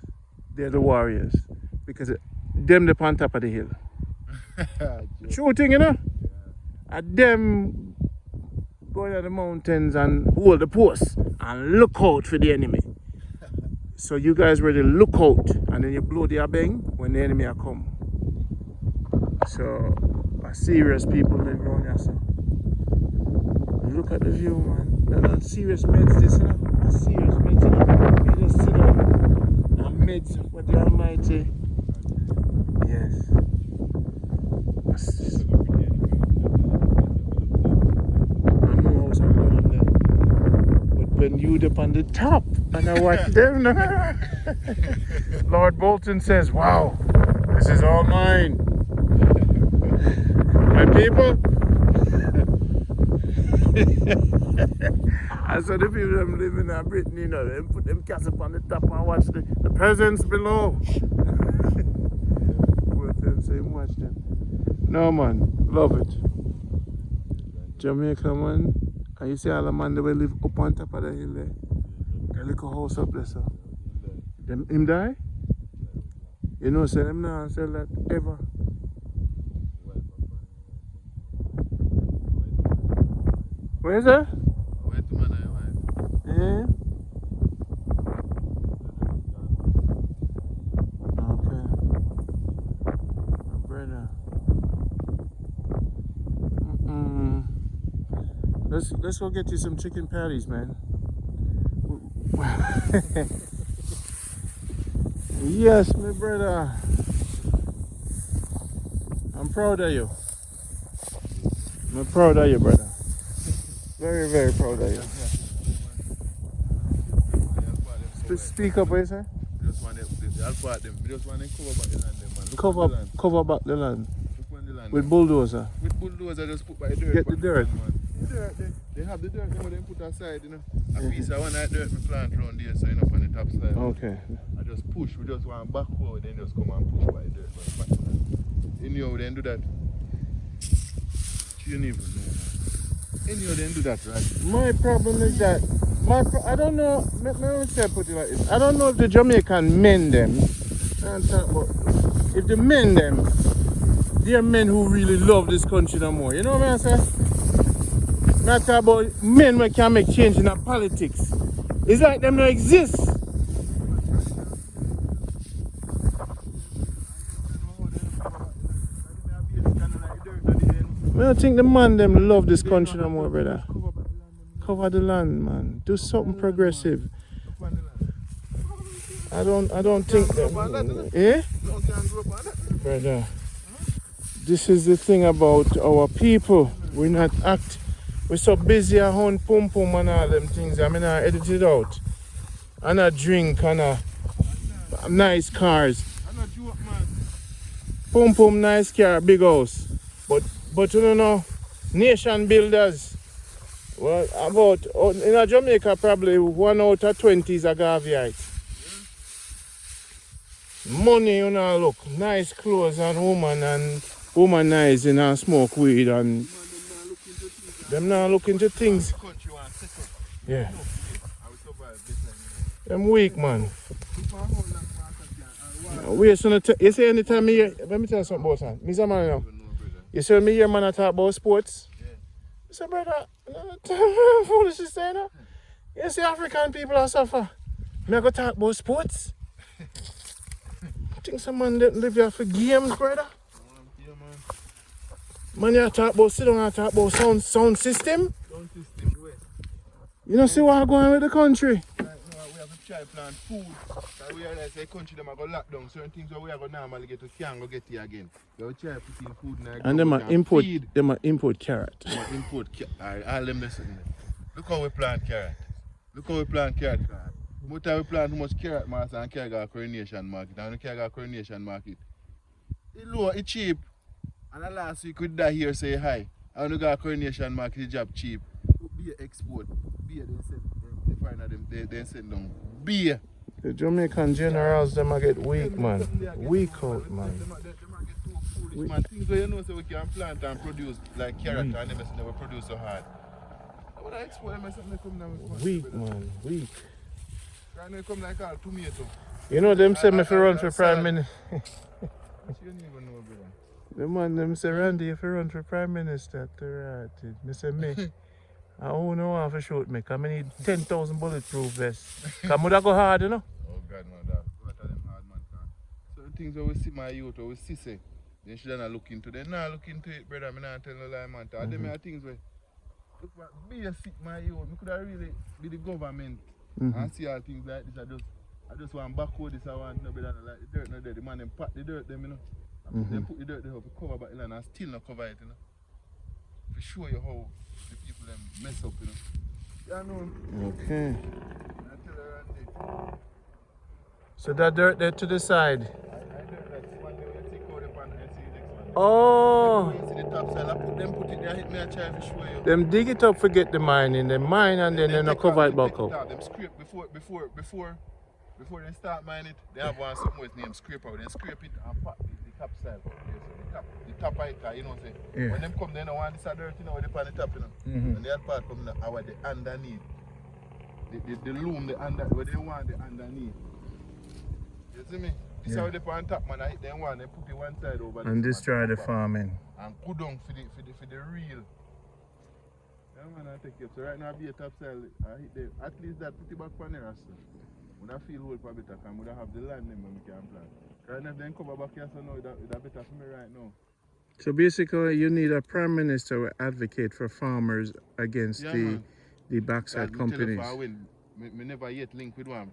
they're the warriors. Because them up on top of the hill. Shooting, you know? And them go to the mountains and hold the post and look out for the enemy. So you guys ready to look out and then you blow the bang when the enemy are come. So serious people live around here. So look at the view, man. They're not serious meds this, you know. A serious meds, you know. You just sit down and meds for the Almighty. Yes. When you up on the top and I watch them, Lord Bolton says, wow, this is all mine. My people. I saw the people them living in Britain, you know, they put them cats up on the top and watch the peasants below. him watch them. No man, love it. Jamaica man. And you see all the man that will live up on top of the hill there. A little house up there, so. Him die? You know, say them now sell that ever. Where is that? Yeah. Okay. My brother. Let's go get you some chicken patties, man. Yes, my brother. I'm proud of you. I'm proud of you, brother. Very, very proud of you. Speak up, what you say? Just want them cover back the land, man. Cover back the land. Look on the land. With bulldozer. With bulldozer, just put by the dirt. Get the dirt. The dirt, they have the dirt, they put aside, you know. A piece of one that dirt we plant around there, so you know, on the top side. Okay. I just push, we just want back forward, then just come and push by the dirt. Anyhow, then do that. You don't even know. Anyhow, then do that, right? My problem is that I don't know. Let me put it like this. I don't know if the Jamaican men them. I'm talking about if the men them, they are men who really love this country no more. You know what I'm saying? Not talking about men who can make change in our politics. It's like them don't exist. I don't think the man them love this country no more, brother. Cover the land, man. Do something progressive. I don't think that. Eh? Brother. This is the thing about our people. We're so busy at home, pum pum and all them things. I mean, I edit it out. And I drink and nice cars. Pum pum, nice car, big house. But you don't know, nation builders. Well, in Jamaica, probably 1 out of 20 is a Gaviite. Money, you know, look, nice clothes and womanizing and smoke weed and them not looking to things. Yeah. Them weak, man. Wait, so you say anytime me let me tell you something about that. Mr. Man, now. You see me here, man, I talk about sports? Yeah. I say, brother, foolish is saying that. You see African people are suffer. Me I go talk about sports? I think some man that live here for games, brother. Yeah, Man, you talk about sit down and talk about sound system. Sound system, where? You know see what I'm going with the country? Right now, we have to try plant food. So we realize the country them are going to lock down certain things that we are going to normally get to can't go get here again. We have to try putting food in our And them are import carrot. Them are import carrot. All them listen. Look how we plant carrot. Look how we plant carrot. How we plant too much carrot, master, and carrot got coronation market. And the carrot got coronation market. It's low, it's cheap. And the last week we die here say hi. And we got coronation market, the job cheap. Beer export. Beer, they find out them, they send them beer. The Jamaican generals, them a get weak, man. Weak out, man. Man, things where you know so we can plant and produce like carrot and them never produce so hard. What I export them something come down with weak, man, weak. Right now come like all tomato. You know them say me if you run for prime minister. You don't even know, brother. The man them say Randy if you run for prime minister, right? Me say me. I don't know how to shoot me, because I need 10,000 bulletproof vests. Because I go hard, you know? Oh God, man, that. What are them hard, man? So the things that we see my youth, or we see say, they should not look into it. They not look into it, brother. I'm not telling no lie, man. Them are things where, look what, basic, my youth. We could have really be the government and see all things like this. I just want backward this, I want no better than like the dirt, no there. The man, them pat the dirt, them, you know. They put the dirt there to cover back the land and still not cover it, you know. To show you how the people them mess up, you know. Yeah, no. Okay. So that dirt there to the side. Oh. Them dig it up, forget the mine in the mine, and then they cover it back up. Them scrape before they start mining it. They have one something with name scrape out. They scrape it and pat it. top side. The top height, you know, say. Yeah. When them come, they don't want this dirt, you know, they on the top, you know. Mm-hmm. And the other part come now, our the underneath. The loom, the under, where they want the underneath. You see me? This is how they put on top, man. They want they put it one side over And this destroy the back. farming. And put down for the real. Yeah, man, I take it. So right now, I be a top side. I hit the, at least that put it back on there. When I feel hold for better, and would I have the land them when we can plant. Right now, if they cover back here, so now it's better for me right now. So basically, you need a prime minister who advocate for farmers against the backside companies. Me never yet link with one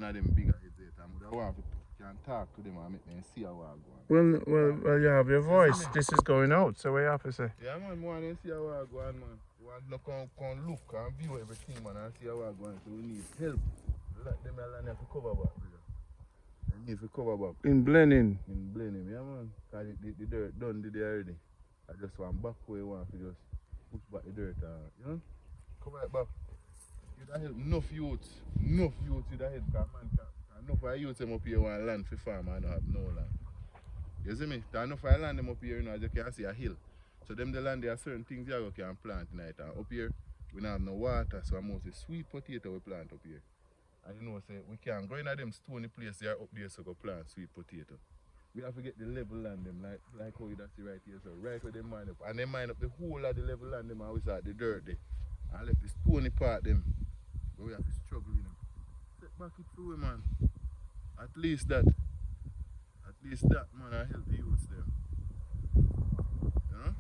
of them bigger heads yet. I want to can talk to them and make them see how I go. Well, you have your voice. This is going out, so what you have to say? Yeah, man, want to see how I go on, man. Want to come look and view everything, man, and see how I go on. So we need help. Let them alone have to cover back, brother. They need to cover back. In blending? In blending, yeah, man. Because the dirt done the day already. I just want back where you want to just push back the dirt, you know? Cover it back. You'd help enough youths you'd help, because man, enough of youths them up here want land for farm and don't have no land. You see me? There's enough of land them up here, you know, as you can see a hill. So them the land there are certain things you can plant tonight. And up here, we don't have no water, so mostly sweet potato we plant up here. And you know, say we can't go in them stony place there up there so go plant sweet potato. We have to get the level land them like how you see right here, so right where they mine up. And they mine up the whole of the level land them and we start the dirt there. And left the stony part them. But we have to struggle in them. Take back it through, man. At least that, man, I help the youths there. You know?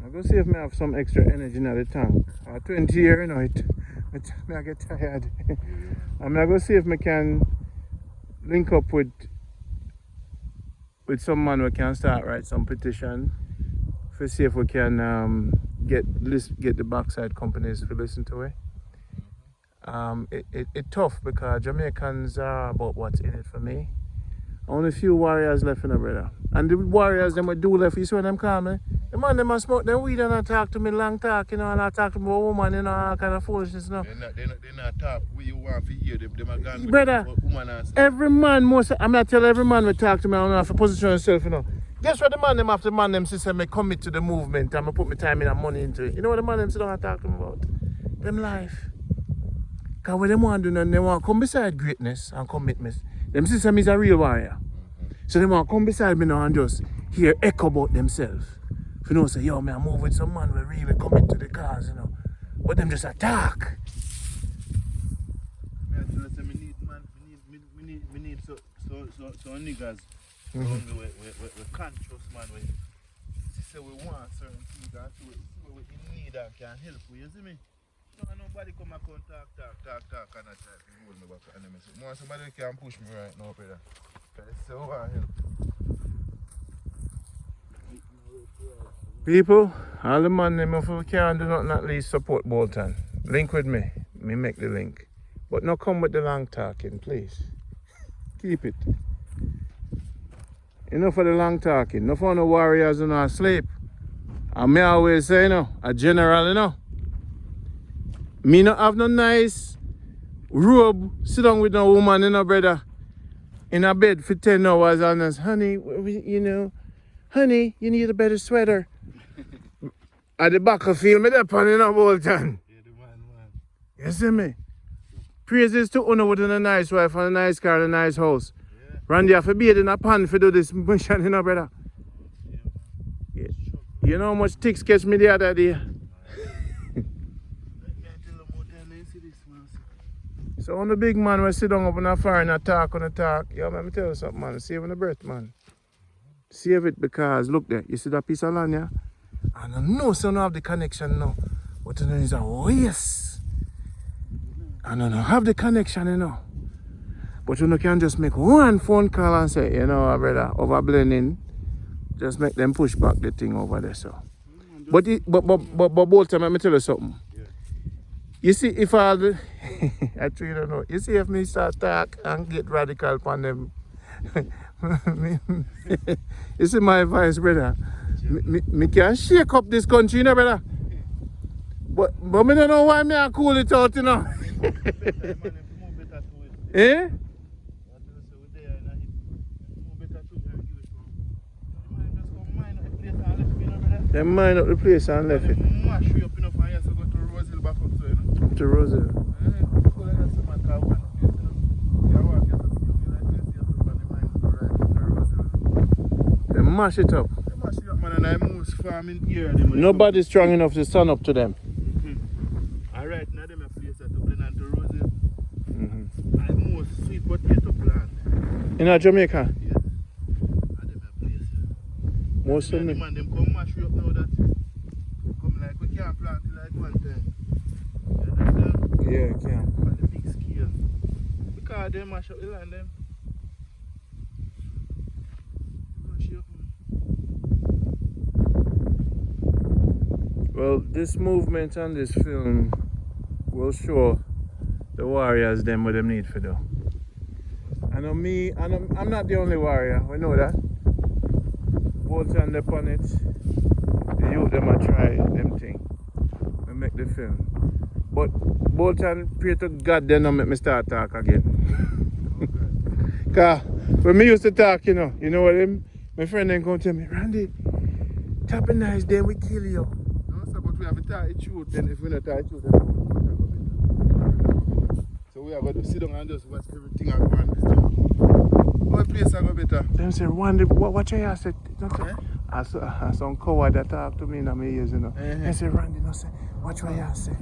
I'll go see if I have some extra energy in the tank. 20 years, you know, I get tired. I'm going to go see if I can link up with some man who can start write some petition to see if we can get the backside companies to listen to it. It's tough because Jamaicans are about what's in it for me. Only a few warriors left in the brother. And the warriors them do left, you see what them call me? The man them smoke them weed and I talk to me long talk, you know, and I talk to me about woman, you know, all kind of foolishness, you know. They not talk what you want to hear, them are gone brother, with woman and every man I'm not telling every man we talk to me, I don't have to position myself, you know. Guess what the man them after man them say me commit to the movement and I put my time in and money into it. You know what the man them sit down and talk to me about? Them life. Because what they want to do, they want to come beside greatness and commitment. Them see me is a real warrior. So they want to come beside me now and just hear echo about themselves. If you know, say, yo, man, I move with some man who really commit to the cause, you know. But them just attack. We need so niggas we conscious, man. We say we want certain things and see what we need and can help you, you see me? No, nobody come and talk and I try to hold me back and me say, more somebody can push me right now, brother. Because it's so hard help. People, all the man them if we can do nothing at least support Bolton. Link with me. Me make the link. But not come with the long talking, please. Keep it. Enough of the long talking. Enough of the warriors who not sleep. And me always say, you know, a general, you know. Me not have no nice robe, sit down with no woman, you know, brother. In a bed for 10 hours and us, honey, you know, honey, you need a better sweater. At the back of field, me there pan in a Bolton. Yeah, the man. You see me? Praises to Uno with a nice wife and a nice car and a nice house. Yeah. Randy have to be in a pan for do this mission, you know, brother. Yeah. You know how much ticks catch me the other day? So on the big man we sit down up in a fire and a talk on a talk. Yo, let me tell you something, man. Saving the breath, man. Save it because look there, you see that piece of land here? And I know so I don't have the connection now. But you know it's oh yes. And I don't have the connection, you know. But you know can just make one phone call and say, you know, brother, over blending, just make them push back the thing over there, so. But Bolton, let me tell you something. You see, if I actually don't know. You see, if me start talk and get radical upon them, you see my advice, brother. Me can shake up this country, you know, brother. But me don't know why me I cool it out, you know. Eh? They mine up the place and left it. Mash you up enough and you have to go to Roseville back up so, you know. To Roseville. So like that's the man called one place, you know. You walk, you have to see like this, you have to find the mine to right to Roseville. They mash it up. They mash it up, man, and I most farming here. Nobody's strong enough to stand up to them. Alright, now them a place that to blend and to Roseville. Mm-hmm. I most sweet potato plant. In Jamaica? Yes. And them a place. Most of them. them. Man, them come mash you up now that. Come like we can't plant it like one time. You understand? Yeah, I can. On the big scale. Because they mash up the land them. Mash you up, man. Well, this movement and this film will show the warriors them what them need to do. I know me, and I'm not the only warrior, we know that. Bolton upon it, the youth them a try them thing. We make the film. But Bolton, pray to God they don't make me start talk again. Cause when me used to talk, you know what him, my friend then come tell me, Randy, tapping nice then we kill you. No, sir, but we have to tie it truth, then if we not tie it truth, then we won't go better. So we are going to sit down and just watch everything I go on this time. What place I go better? Them say, Randy, what you have said? Eh? I some coward that talk to me in my ears, you know. Uh-huh. They say, Randy, no say, what you have say?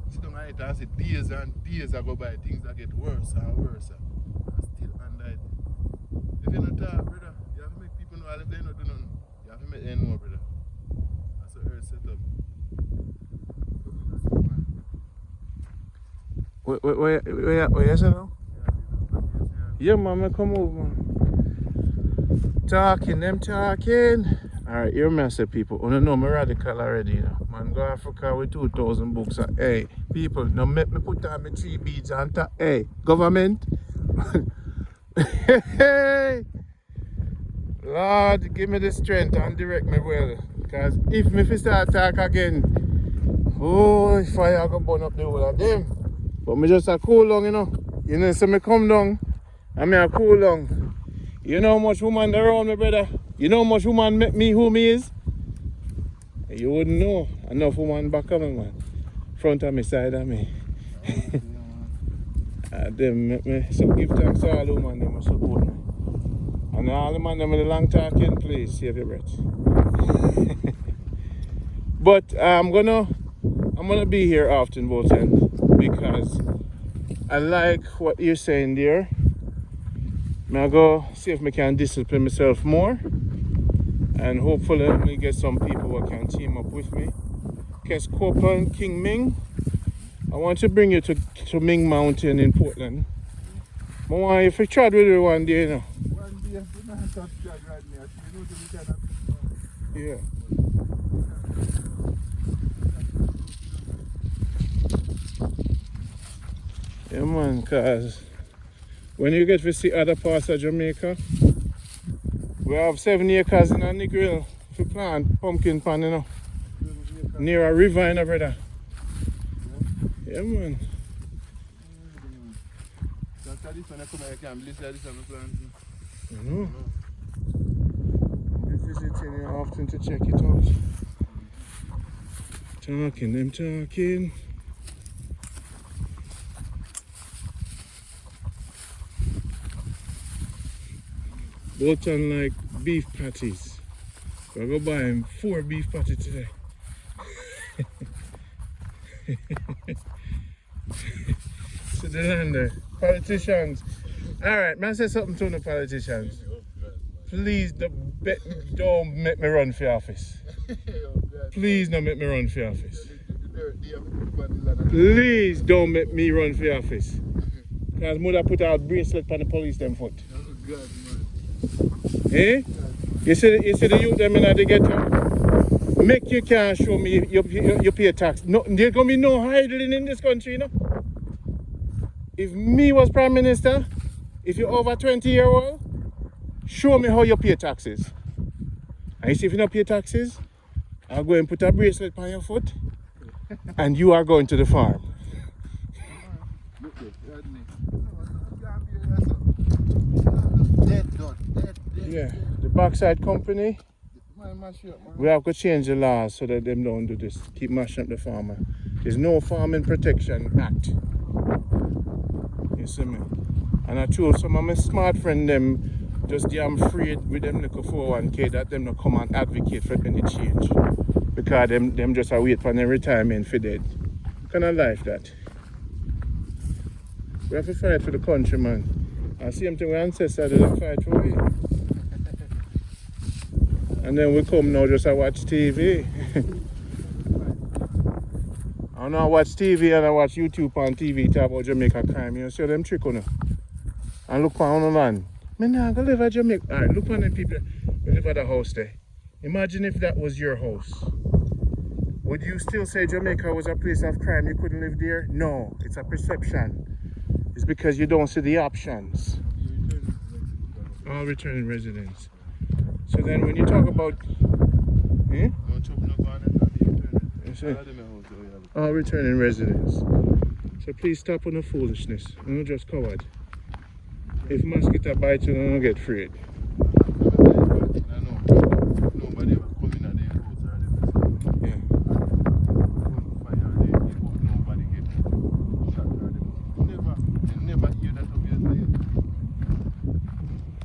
Sit down and eat and say days and days I go by, things that get worse and worse. And still under it. If you not talk, brother, you have to make people know, if they not do nothing, you have to make them know, brother. That's the earth set up. Where you say now? Yeah, man, I come over, man. Talking. Alright, hear me say, people. You know me radical already, you know. Man, go Africa with 2,000 books. Hey, people, now make me put on my 3 beads and talk. Hey, government. Hey, Lord, give me the strength and direct me well. Because if me start talk again, oh, fire go burn up the whole of them. But me just a cool down, you know. You know, so me come down and me a cool down. You know how much woman around me, brother? You know how much woman make me who me is? You wouldn't know. Enough woman back of me, man. Front of me, side of me. Them make me. So give thanks to all the women them support me. And all the man them with the long talking, please save your breath. But I'm gonna be here often, Bolton, because I like what you're saying there. I'll go see if I can discipline myself more, and hopefully we get some people who can team up with me. Kes Copa and King Ming, I want to bring you to Ming Mountain in Portland. I want you to chat with you one day, you know. One day, we don't have to chat right now. You know we cannot. Yeah. Yeah, man, cause when you get to see other parts of Jamaica, we have 7 acres in the grill to plant pumpkin pan, you know, near a river, you know, brother. Yeah, man. After this one, I come here, I can bless this one planting. You know. We're visiting you often to check it out. Talking. Bolton like beef patties. We're going to buy him 4 beef patties today. So the lander, politicians. Alright, man, say something to the politicians. Please don't make me run for office. Please don't make me run for office. Please don't make me run for office. Because mother put out bracelet on the police them foot. Eh? You see the youth them in the ghetto? Make you can't show me you pay tax. No, there's gonna be no idling in this country, you know. If me was Prime Minister, if you're over 20-year-old, show me how you pay taxes. And you see if you don't pay taxes, I'll go and put a bracelet on your foot and you are going to the farm. Look there, Rodney. Dead done, dead. Yeah, the backside company, Man, mash up, man. we have to change the laws so that them don't do this. Keep mashing up the farmer. There's no Farming Protection Act. You see me? And I told some of my smart friend them just damn afraid with them little 401k that them not come and advocate for any change. Because them just a wait for their retirement for dead. Kind of life that. We have to fight for the country, man. I see them thing with ancestors didn't fight for it. And then we come now just to watch TV. I now watch TV and I watch YouTube on TV talk about Jamaica crime. You see them trick on it. And look on the land. Me nah go live at Jamaica. Alright, look on them people who live at the house there. Imagine if that was your house. Would you still say Jamaica was a place of crime, you couldn't live there? No, it's a perception. It's because you don't see the options. All returning residents. So then when you talk about all returning residents. So please stop on the foolishness. You're not just coward. If mosquito bite you, don't get afraid. Yeah.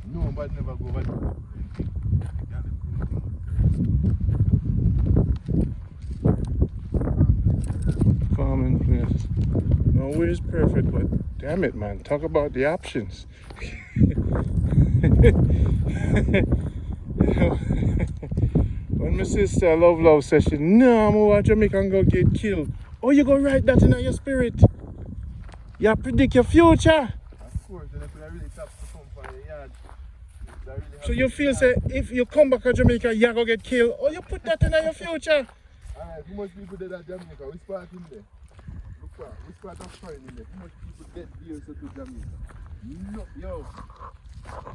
Nobody never go back. Farming place. Nowhere's perfect, but damn it, man. Talk about the options. When my sister Love says she, no, I'm going to Jamaica and go get killed. Oh, you go write that in your spirit. You predict your future. Of course, and if I really tap to come from the yard, so you feel say if you come back to Jamaica, you're going to get killed. Oh, you put that in your future. Alright, how much people dead at Jamaica? We spot in there. Look for we spot a foreign in there. How much people dead deals to Jamaica? No, yo,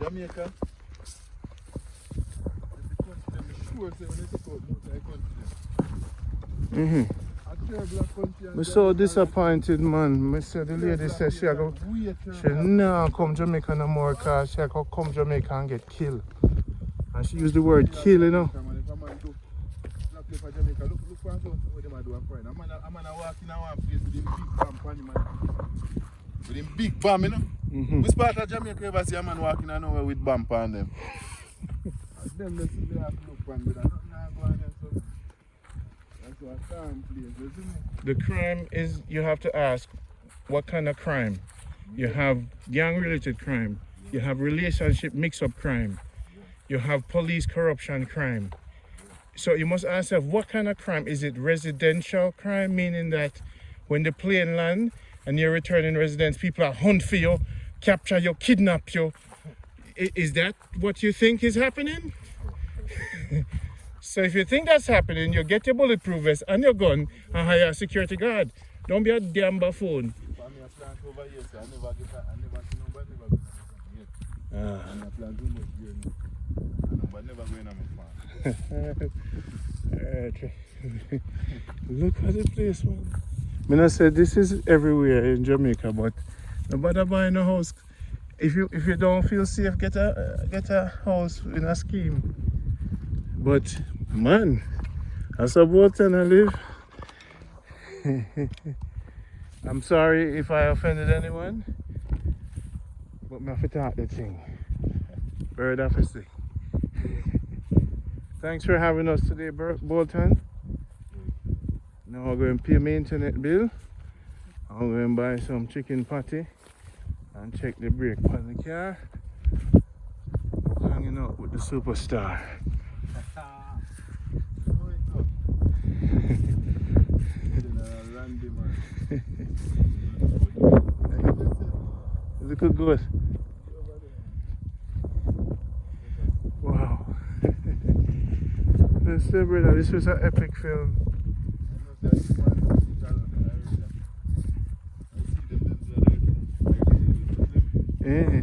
Jamaica. Sure, say when they take out Mm-hmm. I'm so disappointed, man. I said the lady said she nah come Jamaica no more because she could come Jamaica and get killed. And she used the word kill, you know. Look for what them do a foreign. I'm gonna walk in one place with them big bomb pan, man. With them big bomb, you know. Which part of Jamaica ever see a man walking nowhere with bomb pan them? Them they see they have to look pan, but nothing going on. So that's what a calm place, isn't it? The crime is, you have to ask, what kind of crime? You have gang-related crime. You have relationship mix-up crime. You have police corruption crime. So you must ask yourself, what kind of crime? Is it residential crime, meaning that when the plane land and you're returning residents, people are hunt for you, capture you, kidnap you? Is that what you think is happening? So if you think that's happening, you get your bulletproof vest and your gun and hire a security guard. Don't be a damn buffoon. Look at the place, man. I said this is everywhere in Jamaica, but nobody buying a house. If you don't feel safe, get a house in a scheme. But man, that's a Bolton I live. I'm sorry if I offended anyone, but I have to talk the thing. Bird officer. Thanks for having us today, Bolton. Now I'm going to pay my internet bill. I'm going to buy some chicken patty and check the brake on the car. Hanging out with the superstar. Look how good. Wow. Let's say, brother, this was an epic film. Yeah.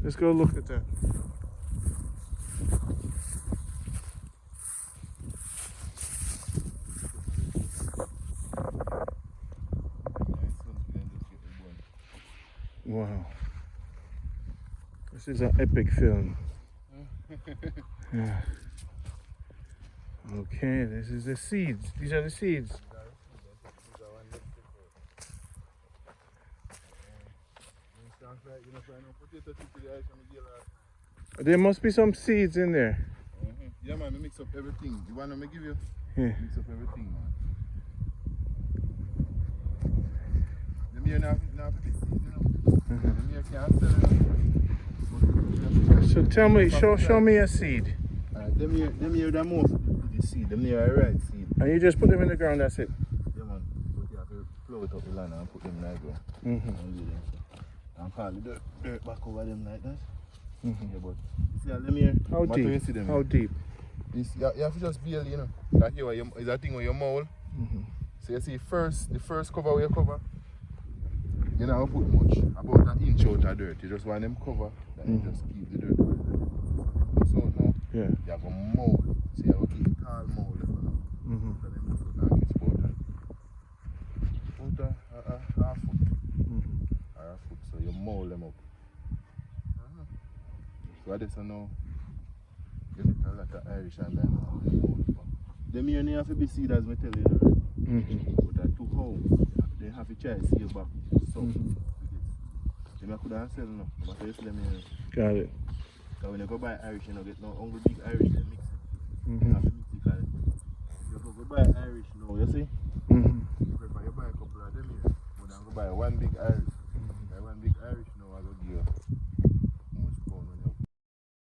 Let's go look at that. Wow. This is an epic film. Yeah. Okay, this is the seeds. These are the seeds. There must be some seeds in there. Yeah, man, I mix up everything. You want me to give you? Yeah. Mix up everything, man. Them here now have to be seeds, you know. Them here can't sell it. So tell me, show me a seed. Them here the most the seed. Them here are right seed. And you just put them in the ground, that's it? Yeah, man. But you have to plow it up the land and put them in the ground. And call the dirt back over them like that. Yeah, but you see them here. How deep? You see them How here? deep? This, you have to just build, you know. That here is a thing where you mold. So you see the first cover where you cover, you don't put much, about an inch out of dirt. You just want them cover, then you just keep the dirt. So now, Yeah. you have a mold. So you have to keep tall mold. So then you put an inch about a half foot. Or a foot. So you mold them up. So this one now, you get a lot of Irish and then mold. Them here have to be seed as I tell you. But at to home, they have to try to see back. So, they could have sell no, but I used them here. Got it. Because when you go buy Irish, you don't get no hungry big Irish, they mix it. You have to mix it because if you go buy Irish now, you see? You prefer you buy a couple of them here, but then go buy one big Irish.